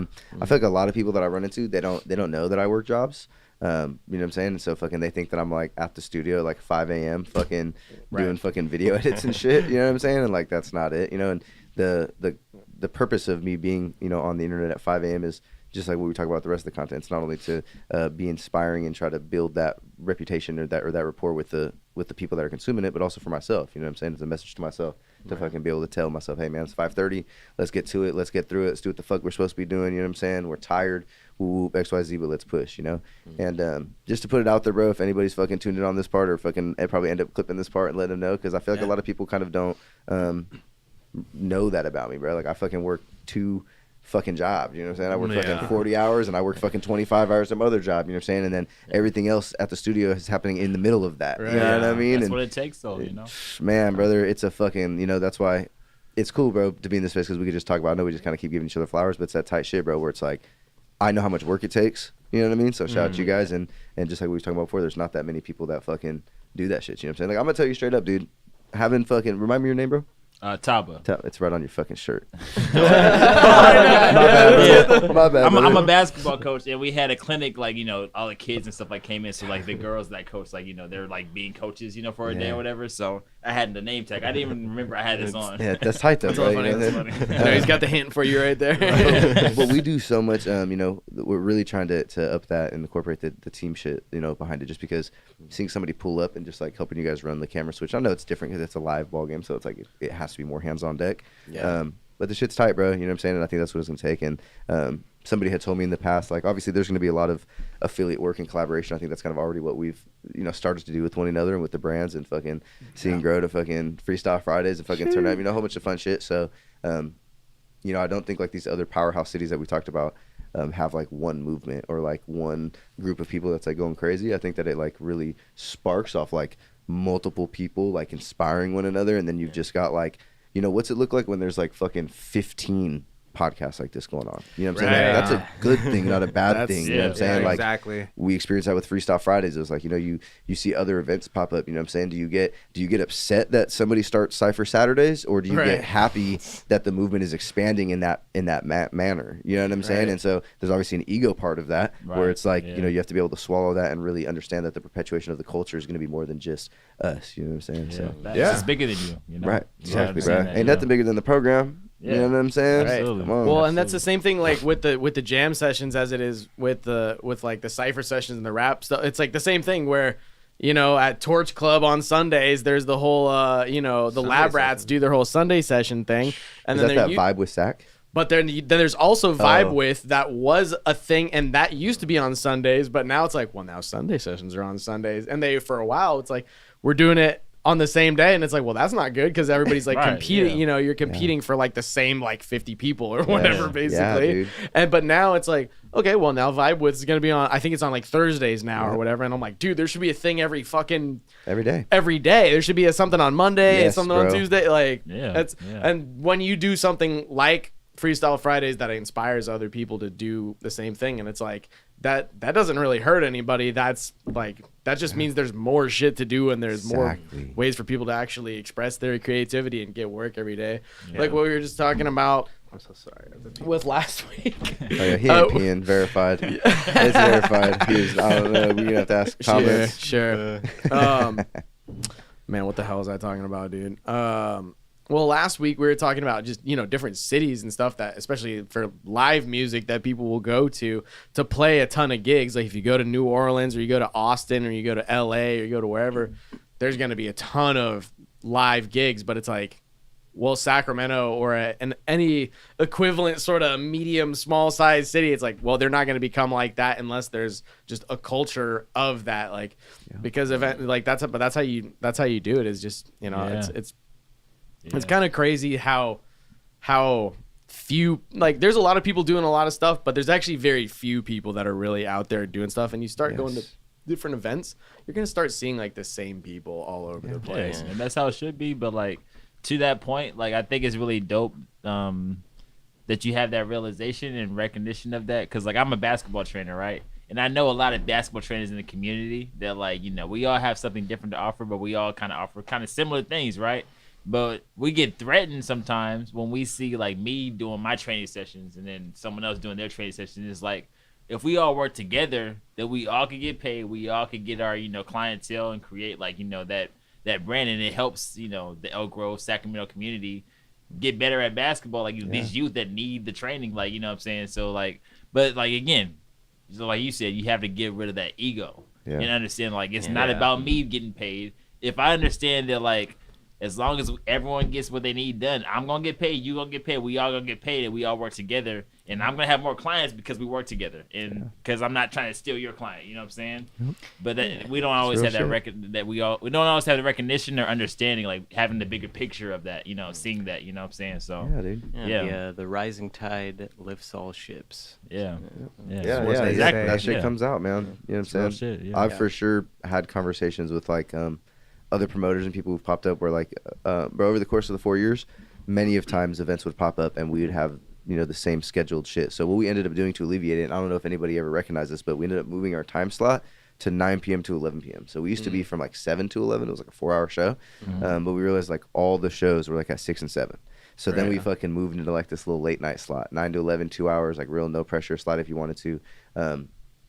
feel like a lot of people that I run into, they don't know that I work jobs. You know what I'm saying? And so fucking they think that I'm like at the studio like 5 a.m. fucking doing fucking video edits and shit. You know what I'm saying? And like that's not it. You know, and the purpose of me being, you know, on the internet at 5 a.m. is just like what we talk about the rest of the content. It's not only to be inspiring and try to build that reputation or that rapport with the people that are consuming it, but also for myself. You know what I'm saying? It's a message to myself to fucking be able to tell myself, hey man, it's 5:30. Let's get to it. Let's get through it. Let's do what the fuck we're supposed to be doing. You know what I'm saying? We're tired. Whoop, XYZ, but let's push. You know. And just to put it out there, bro. If anybody's fucking tuned in on this part, or fucking, I'd probably end up clipping this part and letting them know, because I feel like a lot of people kind of don't know that about me, bro. Like I fucking work 2 fucking jobs, you know what I'm saying? I work fucking 40 hours and I work fucking 25 hours at my other job, you know what I'm saying? And then everything else at the studio is happening in the middle of that. Right. You know what I mean? That's and what it takes though, you know? Man, brother, it's a fucking, you know, that's why it's cool, bro, to be in this space, because we could just talk about, I know we just kind of keep giving each other flowers, but it's that tight shit, bro, where it's like, I know how much work it takes, you know what I mean? So shout out to you guys, and just like we were talking about before, there's not that many people that fucking do that shit, you know what I'm saying? Like, I'm gonna tell you straight up, dude, having fucking, remind me your name, bro? Taba. It's right on your fucking shirt. My bad. I'm a basketball coach, and we had a clinic, like, you know, all the kids and stuff like came in, so like the girls that coach, like, you know, they're like being coaches, you know, for a day or whatever. So I had the name tag. I didn't even remember I had this on. Yeah, that's tight though, bro. That's funny. No, he's got the hint for you right there. But we do so much, you know, we're really trying to up that and incorporate the team shit, you know, behind it, just because seeing somebody pull up and just like helping you guys run the camera switch. I know it's different because it's a live ball game, so it's like it has to be more hands on deck. Yeah. But the shit's tight, bro. You know what I'm saying? And I think that's what it's gonna take. And somebody had told me in the past, like, obviously there's gonna be a lot of affiliate work and collaboration. I think that's kind of already what we've, you know, started to do with one another and with the brands, and fucking seeing grow to fucking Freestyle Fridays and fucking turn up, you know, a whole bunch of fun shit. So, you know, I don't think like these other powerhouse cities that we talked about have like one movement or like one group of people that's like going crazy. I think that it like really sparks off like multiple people like inspiring one another, and then you've just got like, you know, what's it look like when there's like fucking 15 podcasts like this going on. You know what I'm saying? Like, that's a good thing, not a bad thing. You know what I'm saying? Like, exactly. We experienced that with Freestyle Fridays. It was like, you see other events pop up. You know what I'm saying? Do you get upset that somebody starts Cypher Saturdays, or do you get happy that the movement is expanding in that manner? You know what I'm saying? And so there's obviously an ego part of that, where it's like, you have to be able to swallow that and really understand that the perpetuation of the culture is going to be more than just us. You know what I'm saying? So it's bigger than you know? Right. Exactly, bro. Ain't nothing bigger than the program. You know what I'm saying? Right. Come on. Well, and that's the same thing like with the jam sessions as it is with like the cypher sessions and the rap stuff. It's like the same thing where, at Torch Club on Sundays, there's the whole the Sunday Lab Rats do their whole Sunday session thing, and is then that Vibe with Sack? But then there's also Vibe with, that was a thing, and that used to be on Sundays, but now it's like, well, now Sunday sessions are on Sundays, and for a while it's like we're doing it on the same day, and it's like, well, that's not good because everybody's like competing. You're competing for like the same like 50 people or whatever, basically. But now it's like, okay, well, now Vibe with is gonna be on. I think it's on like Thursdays now or whatever. And I'm like, dude, there should be a thing every day. There should be something on Monday and something on Tuesday. Like, and when you do something like Freestyle Fridays that inspires other people to do the same thing, and it's like that doesn't really hurt anybody. That's like, that just means there's more shit to do, and there's more ways for people to actually express their creativity and get work every day. Like what we were just talking about. I'm so sorry. With last week. He ain't peeing. Verified. It's verified. I don't know. We're going to have to ask comments. Sure. Man, what the hell was I talking about, dude? Well, last week we were talking about just, different cities and stuff that, especially for live music, that people will go to play a ton of gigs. Like if you go to New Orleans or you go to Austin or you go to LA or you go to wherever, there's going to be a ton of live gigs. But it's like, well, Sacramento or any equivalent sort of medium, small size city, it's like, well, they're not going to become like that unless there's just a culture of that. Like, because like that's how you do it, is just, it's kind of crazy how few, like, there's a lot of people doing a lot of stuff, but there's actually very few people that are really out there doing stuff. And you start going to different events, you're going to start seeing like the same people all over the place. And that's how it should be. But like, to that point, like, I think it's really dope that you have that realization and recognition of that. Because like, I'm a basketball trainer, right? And I know a lot of basketball trainers in the community that, like, we all have something different to offer, but we all kind of offer kind of similar things, right? But we get threatened sometimes when we see like me doing my training sessions and then someone else doing their training sessions. It's like, if we all work together, that we all could get paid, we all could get our, clientele and create like, that brand, and it helps, the Elk Grove, Sacramento community get better at basketball. Like these youth that need the training, like, you know what I'm saying? So like, but like, again, so like you said, you have to get rid of that ego and understand like, it's not about me getting paid. If I understand that, like, as long as everyone gets what they need done, I'm going to get paid, you going to get paid, we all going to get paid, and we all work together. And I'm going to have more clients because we work together. And because I'm not trying to steal your client, you know what I'm saying? But we don't always have that we don't always have the recognition or understanding, like having the bigger picture of that, seeing that, you know what I'm saying? So the rising tide lifts all ships. Exactly. That shit comes out, man. You know what I'm saying? I've for sure had conversations with like other promoters and people who've popped up where like over the course of the 4 years, many of times events would pop up and we would have the same scheduled shit. So what we ended up doing to alleviate it, and I don't know if anybody ever recognized this, but we ended up moving our time slot to 9 p.m. to 11 p.m. So we used to be from like 7 to 11. It was like a 4-hour show. But we realized like all the shows were like at 6 and 7. So then we fucking moved into like this little late night slot, 9 to 11, 2 hours, like real no pressure slot if you wanted to.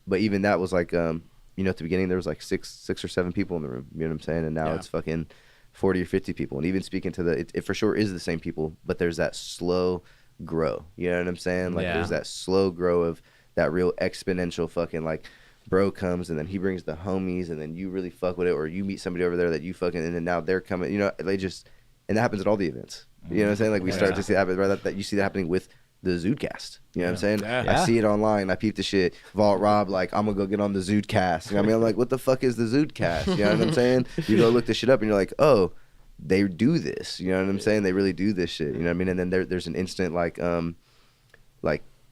But even that was like at the beginning there was like six or seven people in the room, you know what I'm saying? And now it's fucking 40 or 50 people. And even speaking to it for sure is the same people, but there's that slow grow, you know what I'm saying? Like there's that slow grow of that real exponential fucking like bro comes and then he brings the homies and then you really fuck with it, or you meet somebody over there that you fucking, and then now they're coming, they just, and that happens at all the events, you know what I'm saying? Like we start to see that happen, right? That you see that happening with the ZUDECAST, you know what I'm saying? I see it online, I peep the shit. Vault Rob, like, I'm gonna go get on the ZUDECAST. You know what I mean? I'm like, what the fuck is the ZUDECAST? You know what I'm saying? You go look this shit up and you're like, oh, they do this. You know what I'm saying? They really do this shit. You know what I mean? And then there's an instant like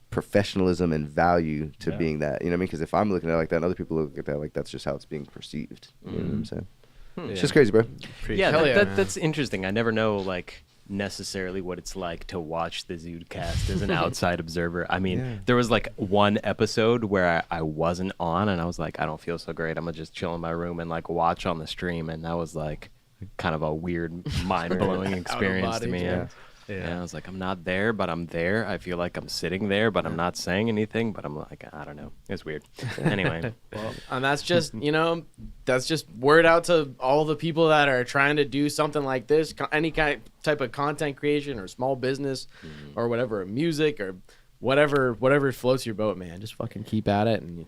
professionalism and value to being that. You know what I mean? Because if I'm looking at it like that and other people look at that, like that's just how it's being perceived. You know what I'm saying? It's just crazy, bro. That's interesting. I never know, like, necessarily what it's like to watch the ZUDECAST as an outside observer. I mean, there was like one episode where I wasn't on, and I was like, I don't feel so great. I'm gonna just chill in my room and like watch on the stream, and that was like kind of a weird, mind-blowing experience to me. Yeah, I was like, I'm not there, but I'm there. I feel like I'm sitting there, but I'm not saying anything. But I'm like, I don't know. It's weird. Anyway, well, and that's just that's just word out to all the people that are trying to do something like this, any type of content creation or small business or whatever, music or whatever floats your boat, man. Just fucking keep at it, and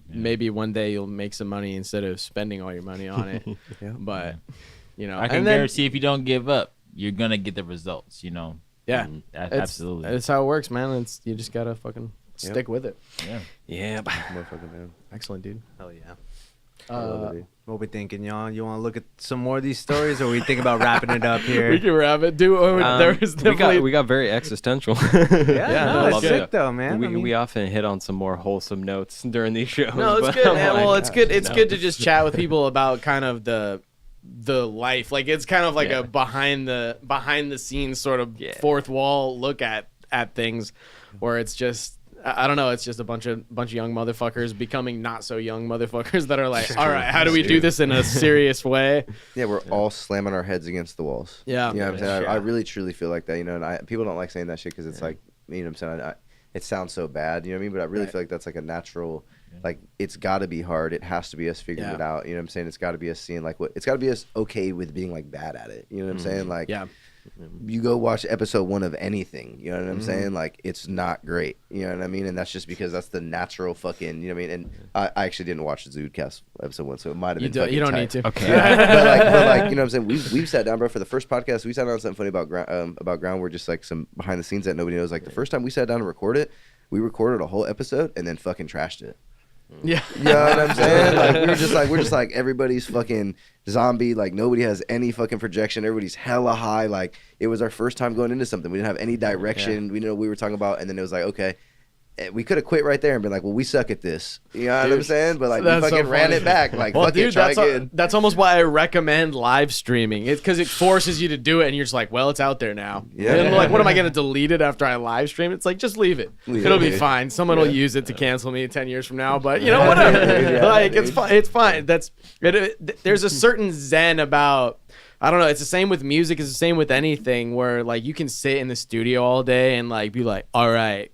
maybe one day you'll make some money instead of spending all your money on it. But I can guarantee if you don't give up, you're gonna get the results, absolutely. That's how it works, man. You just gotta fucking stick with it. Motherfucking man. Excellent, dude. Hell yeah. What we thinking, y'all? You want to look at some more of these stories, or we think about wrapping it up here? We can wrap it. There was definitely we got very existential. That's sick though, man. We often hit on some more wholesome notes during these shows. No, it's good, man. Well, it's good. It's good to just chat with people about kind of the life. Like it's kind of like a behind the scenes sort of fourth wall look at things, where it's just I don't know, it's just a bunch of young motherfuckers becoming not so young motherfuckers that are like, all right, how do we do this in a serious way? Yeah, we're all slamming our heads against the walls. Yeah, you know what I'm saying. I really truly feel like that. And people don't like saying that shit because it's like, you know what I'm saying. It sounds so bad, you know what I mean? But I really feel like that's like a natural. Like it's got to be hard. It has to be us figuring it out. You know what I'm saying? It's got to be us seeing like it's got to be us okay with being like bad at it. You know what I'm saying? Like you go watch episode 1 of anything. You know what I'm saying? Like it's not great. You know what I mean? And that's just because that's the natural fucking. You know what I mean? And I actually didn't watch the ZUDECAST episode 1, so it might have been. You don't tight. need to. Okay. but like you know what I'm saying? We've sat down, bro. For the first podcast, we sat down on something funny about ground. We're just like some behind the scenes that nobody knows. Like the first time we sat down to record it, we recorded a whole episode and then fucking trashed it. Yeah, you know what I'm saying? Like we're just like everybody's fucking zombie. Like nobody has any fucking projection. Everybody's hella high. Like it was our first time going into something. We didn't have any direction. We didn't know what we were talking about. And then it was like, okay, we could have quit right there and been like, well, we suck at this. You know what I'm saying? But like we fucking ran it back. Like well, fuck dude, it, try again. That's almost why I recommend live streaming. It's because it forces you to do it, and you're just like, well, it's out there now. Yeah. And like, what am I gonna delete it after I live stream? It's like, just leave it. It'll be fine. Someone will use it to cancel me 10 years from now. But you know, whatever. Like it's fine. It's fine. There's a certain zen about. I don't know. It's the same with music. It's the same with anything where like you can sit in the studio all day and like be like, all right.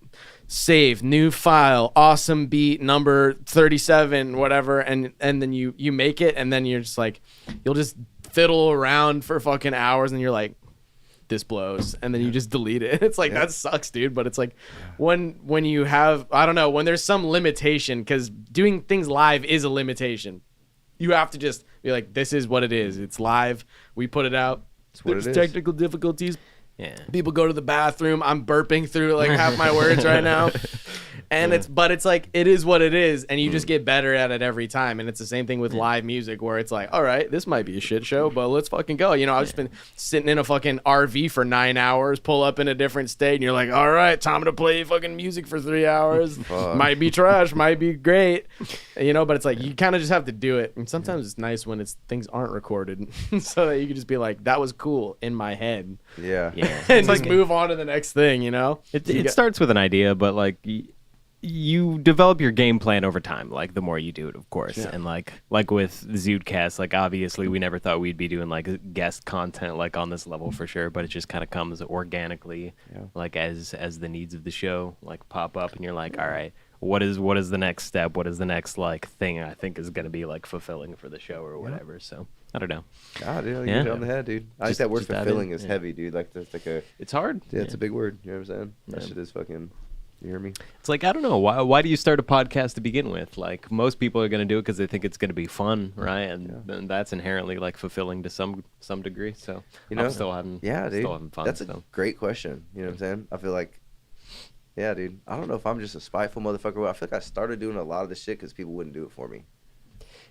Save new file, awesome beat number 37, whatever, and then you make it, and then you're just like, you'll just fiddle around for fucking hours, and you're like, this blows, and then you just delete it. It's like that sucks, dude. But it's like when you have, I don't know, when there's some limitation, because doing things live is a limitation. You have to just be like, this is what it is. It's live. We put it out. There's technical difficulties. Yeah. People go to the bathroom. I'm burping through like half my words right now. And it's like, it is what it is. And you just get better at it every time. And it's the same thing with live music where it's like, all right, this might be a shit show, but let's fucking go. You know, I've just been sitting in a fucking RV for 9 hours, pull up in a different state. And you're like, all right, time to play fucking music for 3 hours. Might be trash, might be great. You know, but it's like, you kind of just have to do it. And sometimes it's nice when things aren't recorded. So that you can just be like, that was cool in my head. Yeah. And just move on to the next thing, you know? It starts with an idea, but like you develop your game plan over time, like the more you do it, of course. And like with ZUDECAST, like obviously we never thought we'd be doing like guest content like on this level for sure, but it just kind of comes organically, like as the needs of the show like pop up, and you're like, all right, what is the next step? What is the next like thing I think is gonna be like fulfilling for the show or whatever? So I don't know. God, dude, you hit it on the head, dude. I think that word fulfilling is heavy, dude. Like that's like it's hard. Yeah, it's a big word. You know what I'm saying? That shit is fucking. You hear me? It's like, I don't know. Why do you start a podcast to begin with? Like, most people are going to do it because they think it's going to be fun, right? And that's inherently, like, fulfilling to some degree. So, you know, I'm still having fun. That's a great question. You know what I'm saying? I feel like, yeah, dude. I don't know if I'm just a spiteful motherfucker. I feel like I started doing a lot of this shit because people wouldn't do it for me.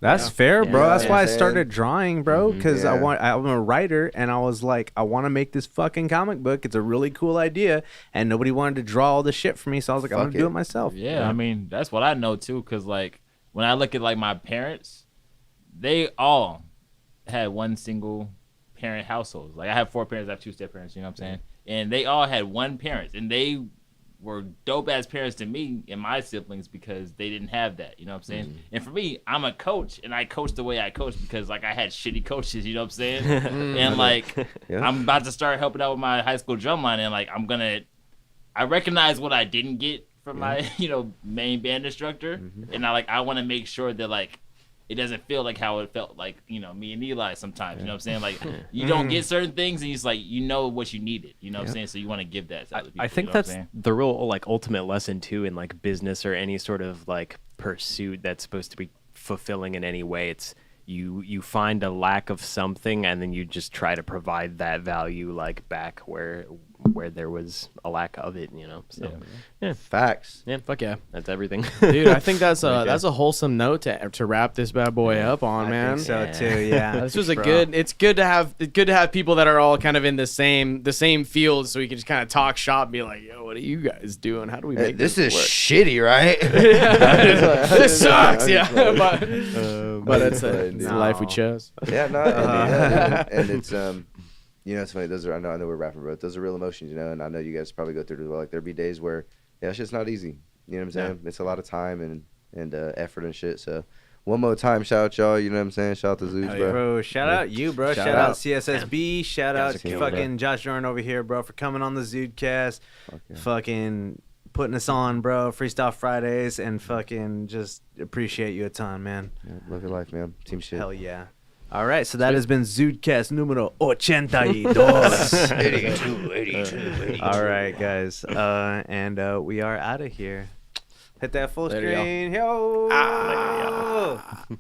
That's fair, bro. That's why I started drawing, bro, because I'm a writer, and I was like, I want to make this fucking comic book. It's a really cool idea, and nobody wanted to draw all the shit for me, so I was like, I'm going to do it myself. Yeah, I mean, that's what I know, too, because, like, when I look at, like, my parents, they all had one single parent households. Like I have 4 parents, I have 2 step parents. You know what I'm saying? And they all had one parent, and they were dope ass parents to me and my siblings because they didn't have that. You know what I'm saying? And for me, I'm a coach, and I coach the way I coach because like I had shitty coaches. You know what I'm saying? And like I'm about to start helping out with my high school drumline, and like I recognize what I didn't get from my main band instructor, and I want to make sure that like it doesn't feel like how it felt like me and Eli sometimes. You know what I'm saying? Like you don't get certain things, and it's like what you needed. You know what I'm saying? So you want to give that to other people. I think that's the real like ultimate lesson too in like business or any sort of like pursuit that's supposed to be fulfilling in any way. It's you find a lack of something, and then you just try to provide that value like back where there was a lack of it, So Facts. yeah, Fuck yeah. that's everything. Dude, I think that's a wholesome note to wrap this bad boy up on, man. I think so too. Yeah, This was it's good to have people that are all kind of in the same field, so we can just kind of talk shop and be like, yo, what are you guys doing? How do we make This this is work? shitty, right? This sucks, yeah. But it's the life we chose. Yeah, no, and it's it's funny. Those are I know we're rapping, but those are real emotions, and I know you guys probably go through it as well. Like there'll be days where it's just not easy. You know what I'm saying? It's a lot of time and effort and shit. So one more time, shout out y'all. You know what I'm saying? Shout out to Zudes, bro. Bro, shout out you, bro. Shout out CSSB. Shout out killing fucking Josh Jorin over here, bro, for coming on the ZUDECAST. Fucking putting us on, bro. Freestyle Fridays, and fucking just appreciate you a ton, man. Yeah, love your life, man. Team shit. Hell yeah. All right, so that has been ZUDECAST numero 82. 82. All right, guys. And we are out of here. Hit that full Later, y'all. screen. Yo.